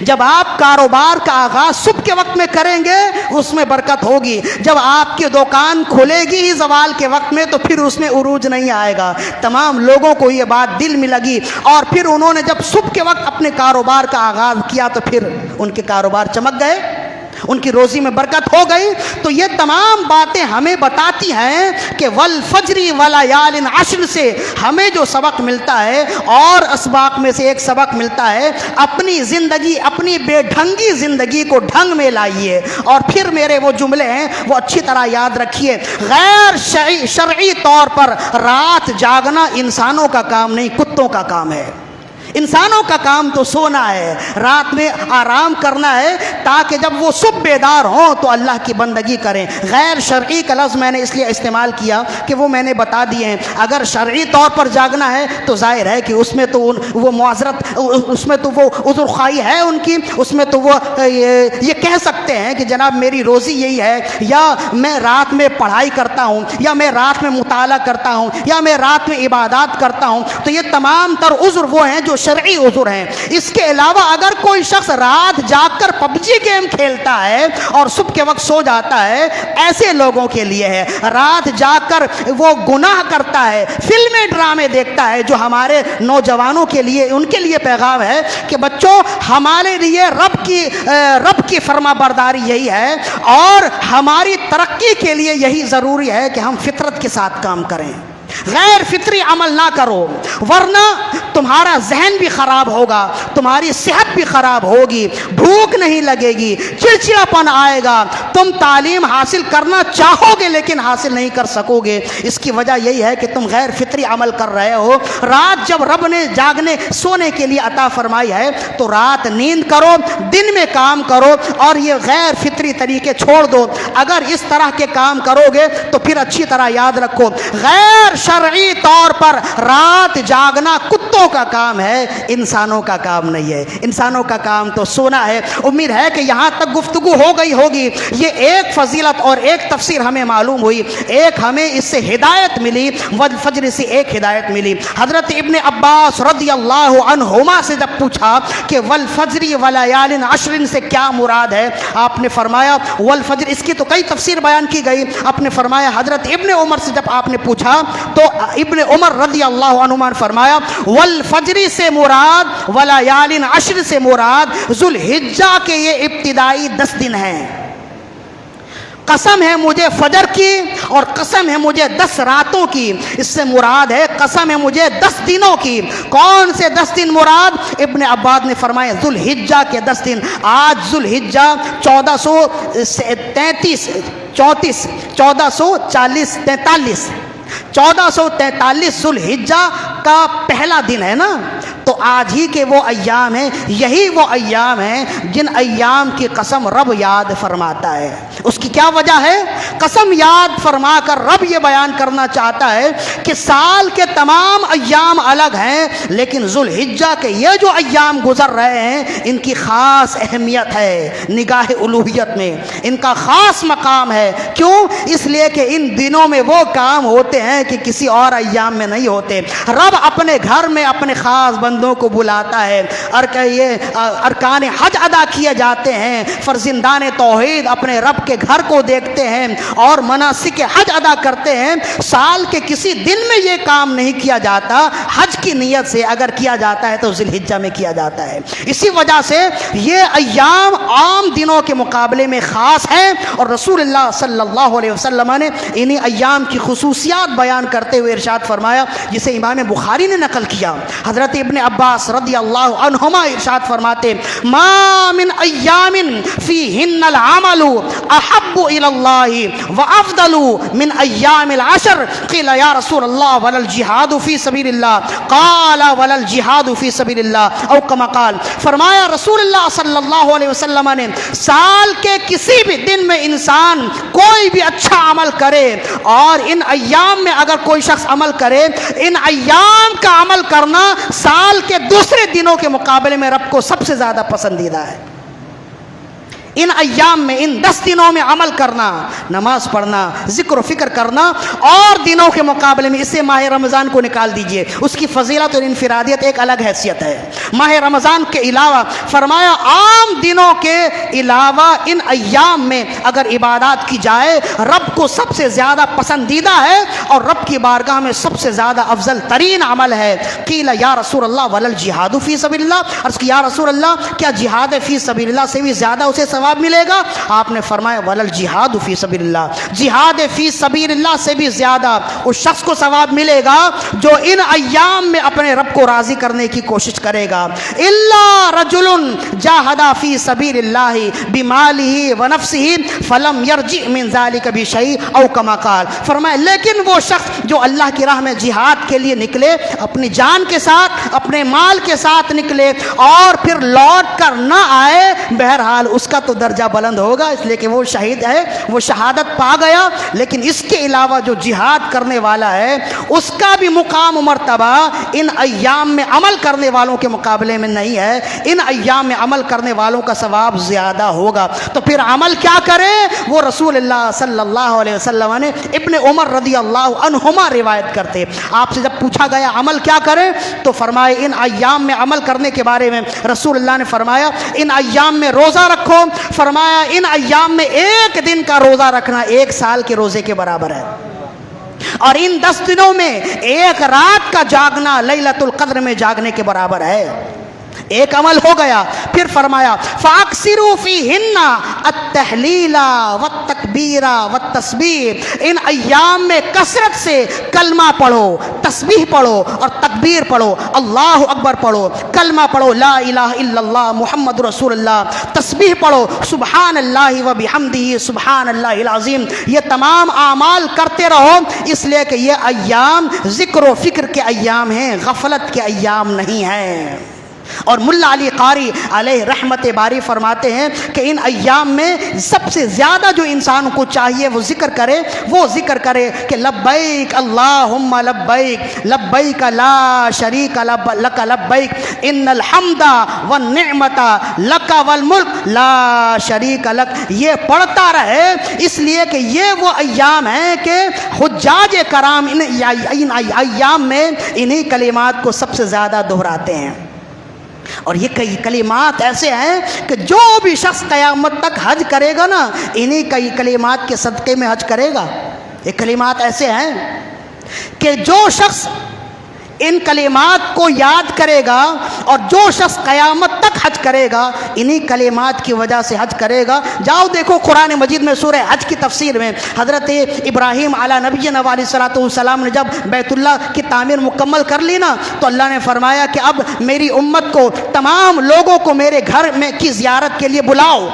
جب آپ کاروبار کا آغاز صبح کے وقت میں کریں گے اس میں برکت ہوگی، جب آپ کی دکان کھلے گی ہی زوال کے وقت میں تو پھر اس میں عروج نہیں آئے گا۔ تمام لوگوں کو یہ بات دل میں لگی، اور پھر انہوں نے جب صبح کے وقت اپنے کاروبار کا آغاز کیا تو پھر ان کے کاروبار چمک گئے، ان کی روزی میں برکت ہو گئی۔ تو یہ تمام باتیں ہمیں بتاتی ہیں کہ والفجر ولیال عشر سے ہمیں جو سبق ملتا ہے، اور اسباق میں سے ایک سبق ملتا ہے، اپنی زندگی، اپنی بے ڈھنگی زندگی کو ڈھنگ میں لائیے، اور پھر میرے وہ جملے ہیں وہ اچھی طرح یاد رکھیے۔ غیر شرعی طور پر رات جاگنا انسانوں کا کام نہیں، کتوں کا کام ہے۔ انسانوں کا کام تو سونا ہے، رات میں آرام کرنا ہے، تاکہ جب وہ صبح بیدار ہوں تو اللہ کی بندگی کریں۔ غیر شرعی کا لفظ میں نے اس لیے استعمال کیا کہ وہ میں نے بتا دیے ہیں۔ اگر شرعی طور پر جاگنا ہے تو ظاہر ہے کہ اس میں تو وہ معذرت، اس میں تو وہ عذر خواہی ہے ان کی، اس میں تو وہ یہ کہہ سکتے ہیں کہ جناب میری روزی یہی ہے، یا میں رات میں پڑھائی کرتا ہوں، یا میں رات میں مطالعہ کرتا ہوں، یا میں رات میں عبادات کرتا ہوں۔ تو یہ تمام تر عذر وہ ہیں جو شرعی عذر ہیں۔ اس کے علاوہ اگر کوئی شخص رات جاگ کر پبجی گیم کھیلتا ہے اور صبح کے وقت سو جاتا ہے، ایسے لوگوں کے لیے ہے۔ رات جاگ کر وہ گناہ کرتا ہے، فلمیں ڈرامے دیکھتا ہے، جو ہمارے نوجوانوں کے لیے، ان کے لیے پیغام ہے کہ بچوں ہمارے لیے رب کی فرما برداری یہی ہے، اور ہماری ترقی کے لیے یہی ضروری ہے کہ ہم فطرت کے ساتھ کام کریں، غیر فطری عمل نہ کرو، ورنہ تمہارا ذہن بھی خراب ہوگا، تمہاری صحت بھی خراب ہوگی، بھوک نہیں لگے گی، چڑچڑاپن آئے گا، تم تعلیم حاصل کرنا چاہو گے لیکن حاصل نہیں کر سکو گے۔ اس کی وجہ یہی ہے کہ تم غیر فطری عمل کر رہے ہو۔ رات جب رب نے جاگنے سونے کے لیے عطا فرمائی ہے تو رات نیند کرو، دن میں کام کرو، اور یہ غیر فطری طریقے چھوڑ دو۔ اگر اس طرح کے کام کرو گے تو پھر اچھی طرح یاد رکھو، غیر شرعی طور پر رات جاگنا کتوں کا کام ہے، انسانوں کا کام نہیں ہے۔ انسانوں کا کام تو سونا ہے۔ امید ہے کہ یہاں تک گفتگو ہو گئی ہوگی۔ یہ ایک فضیلت اور ایک تفسیر ہمیں معلوم ہوئی، ایک ہمیں اس سے ہدایت ملی، والفجر سے ایک ہدایت ملی۔ حضرت ابن عباس رضی اللہ عنہما سے جب پوچھا کہ والفجر ولیال عشر سے کیا مراد ہے، آپ نے فرمایا والفجر، اس کی تو کئی تفسیر بیان کی گئی، آپ نے فرمایا حضرت ابن عمر سے جب آپ نے پوچھا تو ابن عمر رضی اللہ عنہما نے فرمایا والفجر سے مراد، ولیال عشر سے مراد ذوالحجہ کے یہ ابتدائی 10 دن ہیں۔ قسم ہے مجھے فجر کی اور قسم ہے مجھے 10 راتوں کی، اس سے مراد ہے قسم ہے مجھے 10 دنوں کی۔ کون سے 10 دن مراد؟ ابن عباس نے فرمایا ذوالحجہ کے 10 دن۔ آج ذوالحجہ 1443 ذوالحجہ کا پہلا دن ہے نا، تو آج ہی کے وہ ایام ہیں، یہی وہ ایام ہیں جن ایام کی قسم رب یاد فرماتا ہے۔ اس کی کیا وجہ ہے؟ قسم یاد فرما کر رب یہ بیان کرنا چاہتا ہے کہ سال کے تمام ایام الگ ہیں، لیکن ذوالحجہ کے یہ جو ایام گزر رہے ہیں ان کی خاص اہمیت ہے نگاہ الوہیت میں، ان کا خاص مقام ہے۔ کیوں؟ اس لیے کہ ان دنوں میں وہ کام ہوتے ہیں کہ کسی اور ایام میں نہیں ہوتے۔ رب اپنے گھر میں اپنے خاص بندوں کو بلاتا ہے، ارکان حج ادا کیے جاتے ہیں، فرزندان توحید اپنے رب کے گھر کو دیکھتے ہیں اور مناسک حج ادا کرتے ہیں۔ سال کے کسی دن میں یہ کام نہیں کیا جاتا، حج کی نیت سے اگر کیا جاتا ہے تو ذی الحجہ میں کیا جاتا ہے۔ اسی وجہ سے یہ ایام عام دنوں کے مقابلے میں خاص ہیں، اور رسول اللہ صلی اللہ علیہ وسلم نے انہی ایام کی خصوصیات بیان کرتے ہوئے ارشاد فرمایا، جسے امام بخاری نے نقل کیا۔ حضرت ابن عباس رضی اللہ عنہما ارشاد فرماتے، ما من ایام فیہن العمل احب الی اللہ وافضل من ایام العشر، قیل یا رسول اللہ ولا الجہاد فی سبیل اللہ، قال ولا الجہاد فی سبیل اللہ، او کما قال، فرمایا رسول اللہ صلی اللہ علیہ وسلم نے سال کے کسی بھی دن میں انسان کوئی بھی اچھا عمل کرے، اور ان ایام میں اگر کوئی شخص عمل کرے، ان ایام کا عمل کرنا سال کے دوسرے دنوں کے مقابلے میں رب کو سب سے زیادہ پسندیدہ ہے۔ ان ایام میں، ان 10 دنوں میں عمل کرنا، نماز پڑھنا، ذکر و فکر کرنا، اور دنوں کے مقابلے میں، اس سے ماہ رمضان کو نکال دیجئے، اس کی فضیلت اور انفرادیت ایک الگ حیثیت ہے۔ ماہ رمضان کے علاوہ فرمایا عام دنوں کے علاوہ ان ایام میں اگر عبادات کی جائے، رب کو سب سے زیادہ پسندیدہ ہے اور رب کی بارگاہ میں سب سے زیادہ افضل ترین عمل ہے۔ قیل یا رسول اللہ ولا الجہاد فی سبیل اللہ، عرض کی یا رسول اللہ کیا جہاد فی سبیل اللہ سے بھی زیادہ اسے ثواب ملے گا؟ آپ نے فرمایا ولا الجہاد فی سبیل اللہ، جہاد فی سبیل اللہ سے بھی زیادہ اس شخص کو ثواب ملے گا جو ان ایام میں اپنے رب کو راضی کرنے کی کوشش کرے گا۔ الا رجل جاہد فی سبیل اللہ بمالہ ونفسہ فلم یرجع من ذلک بشیء، او کما قال، فرمایا لیکن وہ شخص جو اللہ کی راہ میں جہاد کے لیے نکلے، اپنی جان کے ساتھ، اپنے مال کے ساتھ نکلے اور پھر لوٹ کر نہ آئے، بہرحال اس کا تو درجہ بلند ہوگا، اس لیے کہ وہ شہید ہے، وہ شہادت پا گیا۔ لیکن اس کے علاوہ جو جہاد کرنے والا ہے، اس کا بھی مقام و مرتبہ ان ایام میں عمل کرنے والوں کے مقابلے میں نہیں ہے، ان ایام میں عمل کرنے والوں کا ثواب زیادہ ہوگا۔ تو پھر عمل کیا کرے؟ وہ رسول اللہ صلی اللہ علیہ وسلم نے ابن عمر رضی اللہ عنہما روایت کرتے، آپ سے جب پوچھا گیا عمل کیا کرے تو فرمائے ان ایام میں عمل کرنے کے بارے میں رسول اللہ نے فرمایا ان ایام میں روزہ رکھو، فرمایا ان ایام میں ایک دن کا روزہ رکھنا 1 سال کے روزے کے برابر ہے، اور ان 10 دنوں میں ایک رات کا جاگنا لیلۃ القدر میں جاگنے کے برابر ہے۔ ایک عمل ہو گیا، پھر فرمایا فاکثروا فیہن التحلیل والتکبیر والتسبیح، ان ایام میں کثرت سے کلمہ پڑھو، تسبیح پڑھو اور تکبیر پڑھو، اللہ اکبر پڑھو، کلمہ پڑھو لا الہ الا اللہ محمد رسول اللہ، تسبیح پڑھو سبحان اللہ وبحمدہ سبحان اللہ العظیم، یہ تمام اعمال کرتے رہو، اس لیے کہ یہ ایام ذکر و فکر کے ایام ہیں، غفلت کے ایام نہیں ہیں۔ اور ملا علی قاری علیہ رحمت باری فرماتے ہیں کہ ان ایام میں سب سے زیادہ جو انسان کو چاہیے وہ ذکر کرے، وہ ذکر کرے کہ لبیک اللہم لبیک، لبیک لا شریک لک لبیک، ان الحمد والنعمت لک والملک لا شریک لک، یہ پڑھتا رہے، اس لیے کہ یہ وہ ایام ہیں کہ حجاج کرام ان ایام میں انہی کلمات کو سب سے زیادہ دہراتے ہیں۔ اور یہ کئی کلمات ایسے ہیں کہ جو بھی شخص قیامت تک حج کرے گا نا، انہی کئی کلمات کے صدقے میں حج کرے گا۔ یہ کلمات ایسے ہیں کہ جو شخص ان کلمات کو یاد کرے گا اور جو شخص قیامت تک حج کرے گا، انہی کلمات کی وجہ سے حج کرے گا۔ جاؤ دیکھو قرآن مجید میں سورہ حج کی تفسیر میں حضرت ابراہیم علی نبینا علیہ الصلوۃ والسلام نے جب بیت اللہ کی تعمیر مکمل کر لی نا، تو اللہ نے فرمایا کہ اب میری امت کو، تمام لوگوں کو میرے گھر میں کی زیارت کے لیے بلاؤ۔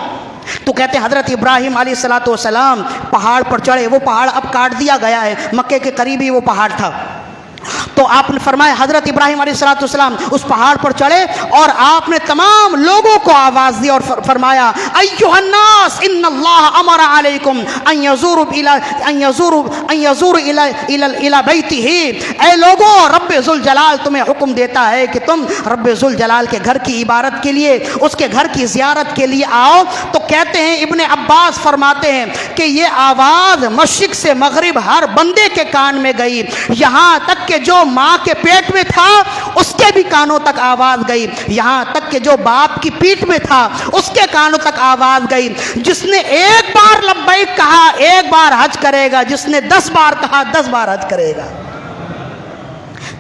تو کہتے ہیں حضرت ابراہیم علیہ الصلوۃ والسلام پہاڑ پر چڑھے، وہ پہاڑ اب کاٹ دیا گیا ہے، مکے کے قریب ہی وہ پہاڑ تھا۔ تو آپ نے فرمایا حضرت ابراہیم علیہ الصلوۃ والسلام اس پہاڑ پر چڑھے اور آپ نے تمام لوگوں کو آواز دی اور فرمایا ایھا الناس ان اللہ امر علیکم ان یزوروا الی بیتہ، اے لوگوں رب ذوالجلال تمہیں حکم دیتا ہے کہ تم رب ذوالجلال کے گھر کی عبادت کے لیے، اس کے گھر کی زیارت کے لیے آؤ۔ تو کہتے ہیں ابن عباس فرماتے ہیں کہ یہ آواز مشرق سے مغرب ہر بندے کے کان میں گئی، یہاں تک کہ جو ماں کے پیٹ میں تھا اس کے بھی کانوں تک آواز گئی، یہاں تک کہ جو باپ کی پیٹھ میں تھا اس کے کانوں تک آواز گئی۔ جس نے ایک بار لبیک کہا ایک بار حج کرے گا، جس نے 10 بار کہا 10 بار حج کرے گا۔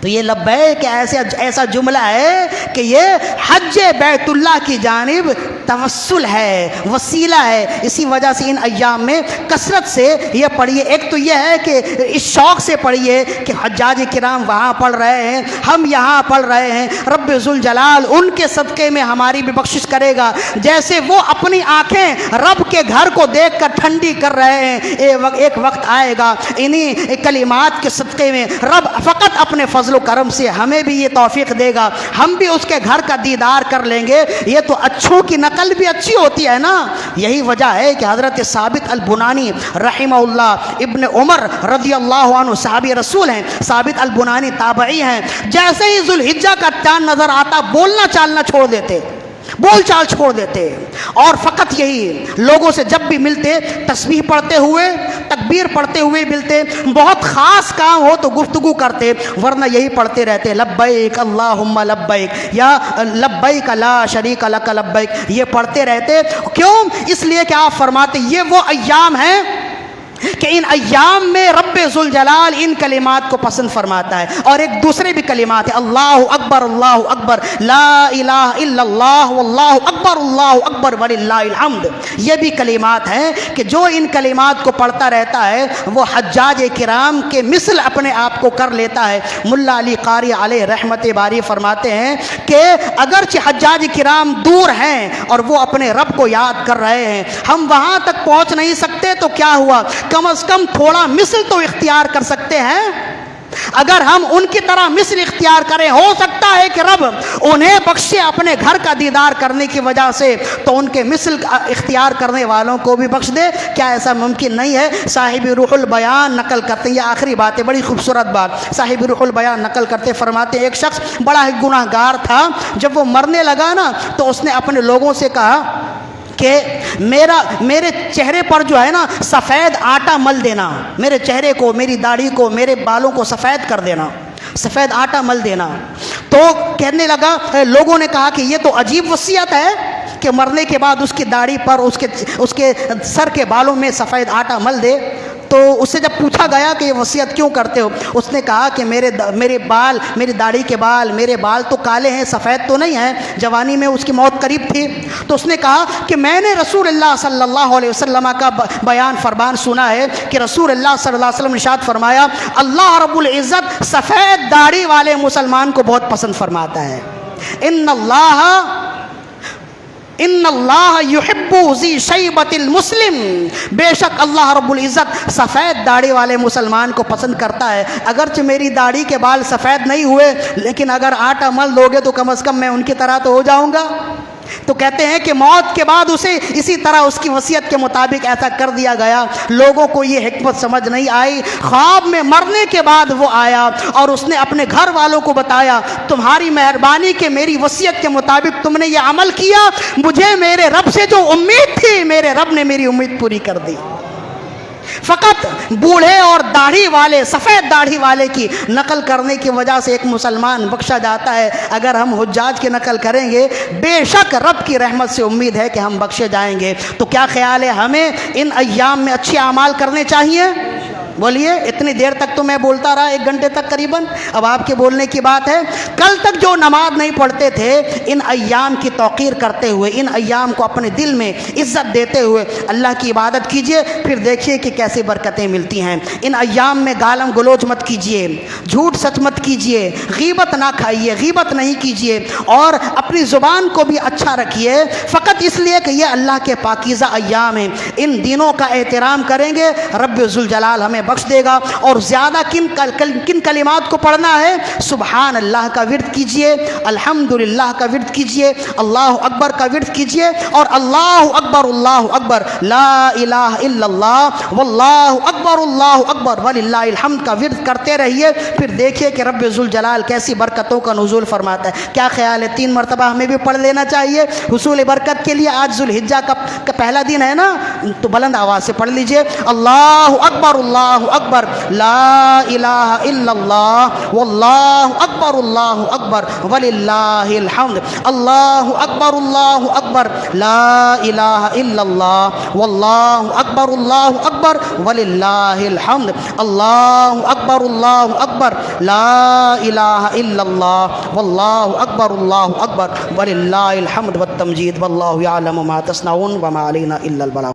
تو یہ لبیک ایسا جملہ ہے کہ یہ حج بیت اللہ کی جانب توسل ہے، وسیلہ ہے۔ اسی وجہ سے ان ایام میں کثرت سے یہ پڑھیے۔ ایک تو یہ ہے کہ اس شوق سے پڑھیے کہ حجاج کرام وہاں پڑھ رہے ہیں، ہم یہاں پڑھ رہے ہیں، رب ذوالجلال ان کے صدقے میں ہماری بھی بخشش کرے گا۔ جیسے وہ اپنی آنکھیں رب کے گھر کو دیکھ کر ٹھنڈی کر رہے ہیں، ایک وقت آئے گا انہی کلمات کے صدقے میں رب فقط اپنے فضل و کرم سے ہمیں بھی یہ توفیق دے گا، ہم بھی اس کے گھر کا دیدار کر لیں گے۔ یہ تو اچھوں کی نقل بھی اچھی ہوتی ہے نا۔ یہی وجہ ہے کہ حضرت ثابت البنانی رحمہ اللہ، ابن عمر رضی اللہ عنہ صحابی رسول ہیں، ثابت البنانی تابعی ہیں، جیسے ہی ذوالحجہ کا چاند نظر آتا بولنا چالنا چھوڑ دیتے، بول چال چھوڑ دیتے، اور فقط یہی لوگوں سے جب بھی ملتے تسبیح پڑھتے ہوئے تکبیر پڑھتے ہوئے ملتے، بہت خاص کام ہو تو گفتگو کرتے، ورنہ یہی پڑھتے رہتے لبیک اللہم لبیک یا لبیک لا شریک لک لبیک، یہ پڑھتے رہتے۔ کیوں؟ اس لیے کہ آپ فرماتے یہ وہ ایام ہیں کہ ان ایام میں رب ذوالجلال ان کلمات کو پسند فرماتا ہے۔ اور ایک دوسرے بھی کلمات ہیں، اللہ اکبر لا الہ الا اللہ واللہ اکبر وللہ الحمد، یہ بھی کلمات ہیں کہ جو ان کلمات کو پڑھتا رہتا ہے وہ حجاج کرام کے مثل اپنے آپ کو کر لیتا ہے۔ ملا علی قاری علیہ رحمت باری فرماتے ہیں کہ اگرچہ حجاج کرام دور ہیں اور وہ اپنے رب کو یاد کر رہے ہیں، ہم وہاں تک پہنچ نہیں سکتے تو کیا ہوا، کم از کم تھوڑا مثل تو اختیار کر سکتے ہیں۔ اگر ہم ان کی طرح مثل اختیار کریں، ہو سکتا ہے کہ رب انہیں بخشے اپنے گھر کا دیدار کرنے کی وجہ سے، تو ان کے مثل اختیار کرنے والوں کو بھی بخش دے۔ کیا ایسا ممکن نہیں ہے؟ صاحب روح البیان نقل کرتے ہیں، یہ آخری بات ہے، بڑی خوبصورت بات، صاحب روح البیان نقل کرتے فرماتے ہیں ایک شخص بڑا ہی گناہ گار تھا، جب وہ مرنے لگا نا تو اس نے اپنے لوگوں سے کہا کہ میرے چہرے پر جو ہے نا سفید آٹا مل دینا، میرے چہرے کو، میری داڑھی کو، میرے بالوں کو سفید کر دینا، سفید آٹا مل دینا۔ تو کہنے لگا، لوگوں نے کہا کہ یہ تو عجیب وصیت ہے کہ مرنے کے بعد اس کی داڑھی پر، اس کے سر کے بالوں میں سفید آٹا مل دے۔ تو اس سے جب پوچھا گیا کہ یہ وصیت کیوں کرتے ہو، اس نے کہا کہ میرے بال، میری داڑھی کے بال، میرے بال تو کالے ہیں، سفید تو نہیں ہیں، جوانی میں اس کی موت قریب تھی۔ تو اس نے کہا کہ میں نے رسول اللہ صلی اللہ علیہ وسلم کا بیان فرمان سنا ہے کہ رسول اللہ صلی اللہ علیہ وسلم نے ارشاد فرمایا، اللہ رب العزت سفید داڑھی والے مسلمان کو بہت پسند فرماتا ہے۔ ان اللہ یحب ذی شیبۃ المسلم، بے شک اللہ رب العزت سفید داڑھی والے مسلمان کو پسند کرتا ہے۔ اگرچہ میری داڑھی کے بال سفید نہیں ہوئے، لیکن اگر آٹا مل دو گے تو کم از کم میں ان کی طرح تو ہو جاؤں گا۔ تو کہتے ہیں کہ موت کے بعد اسے اسی طرح اس کی وصیت کے مطابق ایسا کر دیا گیا۔ لوگوں کو یہ حکمت سمجھ نہیں آئی، خواب میں مرنے کے بعد وہ آیا اور اس نے اپنے گھر والوں کو بتایا، تمہاری مہربانی کہ میری وصیت کے مطابق تم نے یہ عمل کیا، مجھے میرے رب سے جو امید تھی میرے رب نے میری امید پوری کر دی۔ فقط بوڑھے اور داڑھی والے، سفید داڑھی والے کی نقل کرنے کی وجہ سے ایک مسلمان بخشا جاتا ہے۔ اگر ہم حجاج کی نقل کریں گے، بے شک رب کی رحمت سے امید ہے کہ ہم بخشے جائیں گے۔ تو کیا خیال ہے، ہمیں ان ایام میں اچھے اعمال کرنے چاہیے؟ بولیے، اتنی دیر تک تو میں بولتا رہا، 1 گھنٹے تک قریباً، اب آپ کے بولنے کی بات ہے۔ کل تک جو نماز نہیں پڑھتے تھے، ان ایام کی توقیر کرتے ہوئے، ان ایام کو اپنے دل میں عزت دیتے ہوئے اللہ کی عبادت کیجئے، پھر دیکھیے کہ کیسے برکتیں ملتی ہیں۔ ان ایام میں گالم گلوچ مت کیجئے، جھوٹ سچ مت کیجئے، غیبت نہ کھائیے، غیبت نہیں کیجئے، اور اپنی زبان کو بھی اچھا رکھیے، فقط اس لیے کہ یہ اللہ کے پاکیزہ ایام ہیں۔ ان دنوں کا احترام کریں گے، رب ذوالجلال ہمیں بخش دے گا۔ اور زیادہ کن کلمات کو پڑھنا ہے؟ سبحان اللہ کا ورد کیجئے، الحمدللہ کا ورد کیجئے، اللہ اکبر کا ورد کیجئے، اور اللہ اکبر لا الہ الا اللہ واللہ اکبر وللہ الحمد کا ورد کرتے رہیے۔ پھر دیکھیے کہ رب ذوالجلال کیسی برکتوں کا نزول فرماتا ہے۔ کیا خیال ہے، 3 مرتبہ ہمیں بھی پڑھ لینا چاہیے حصول برکت کے لیے؟ آج ذوالحجہ کا پہلا دن ہے نا، تو بلند آواز سے پڑھ لیجئے، اللہ اکبر واللہ اکبر لا الہ الا اللہ واللہ اکبر وللہ الحمد اللہ اکبر لا الہ الا اللہ واللہ اکبر وللہ الحمد اللہ اکبر لا الہ الا اللہ واللہ اکبر وللہ الحمد والتمجید واللہ یعلم ما تصنعون وما علینا الا البلاغ.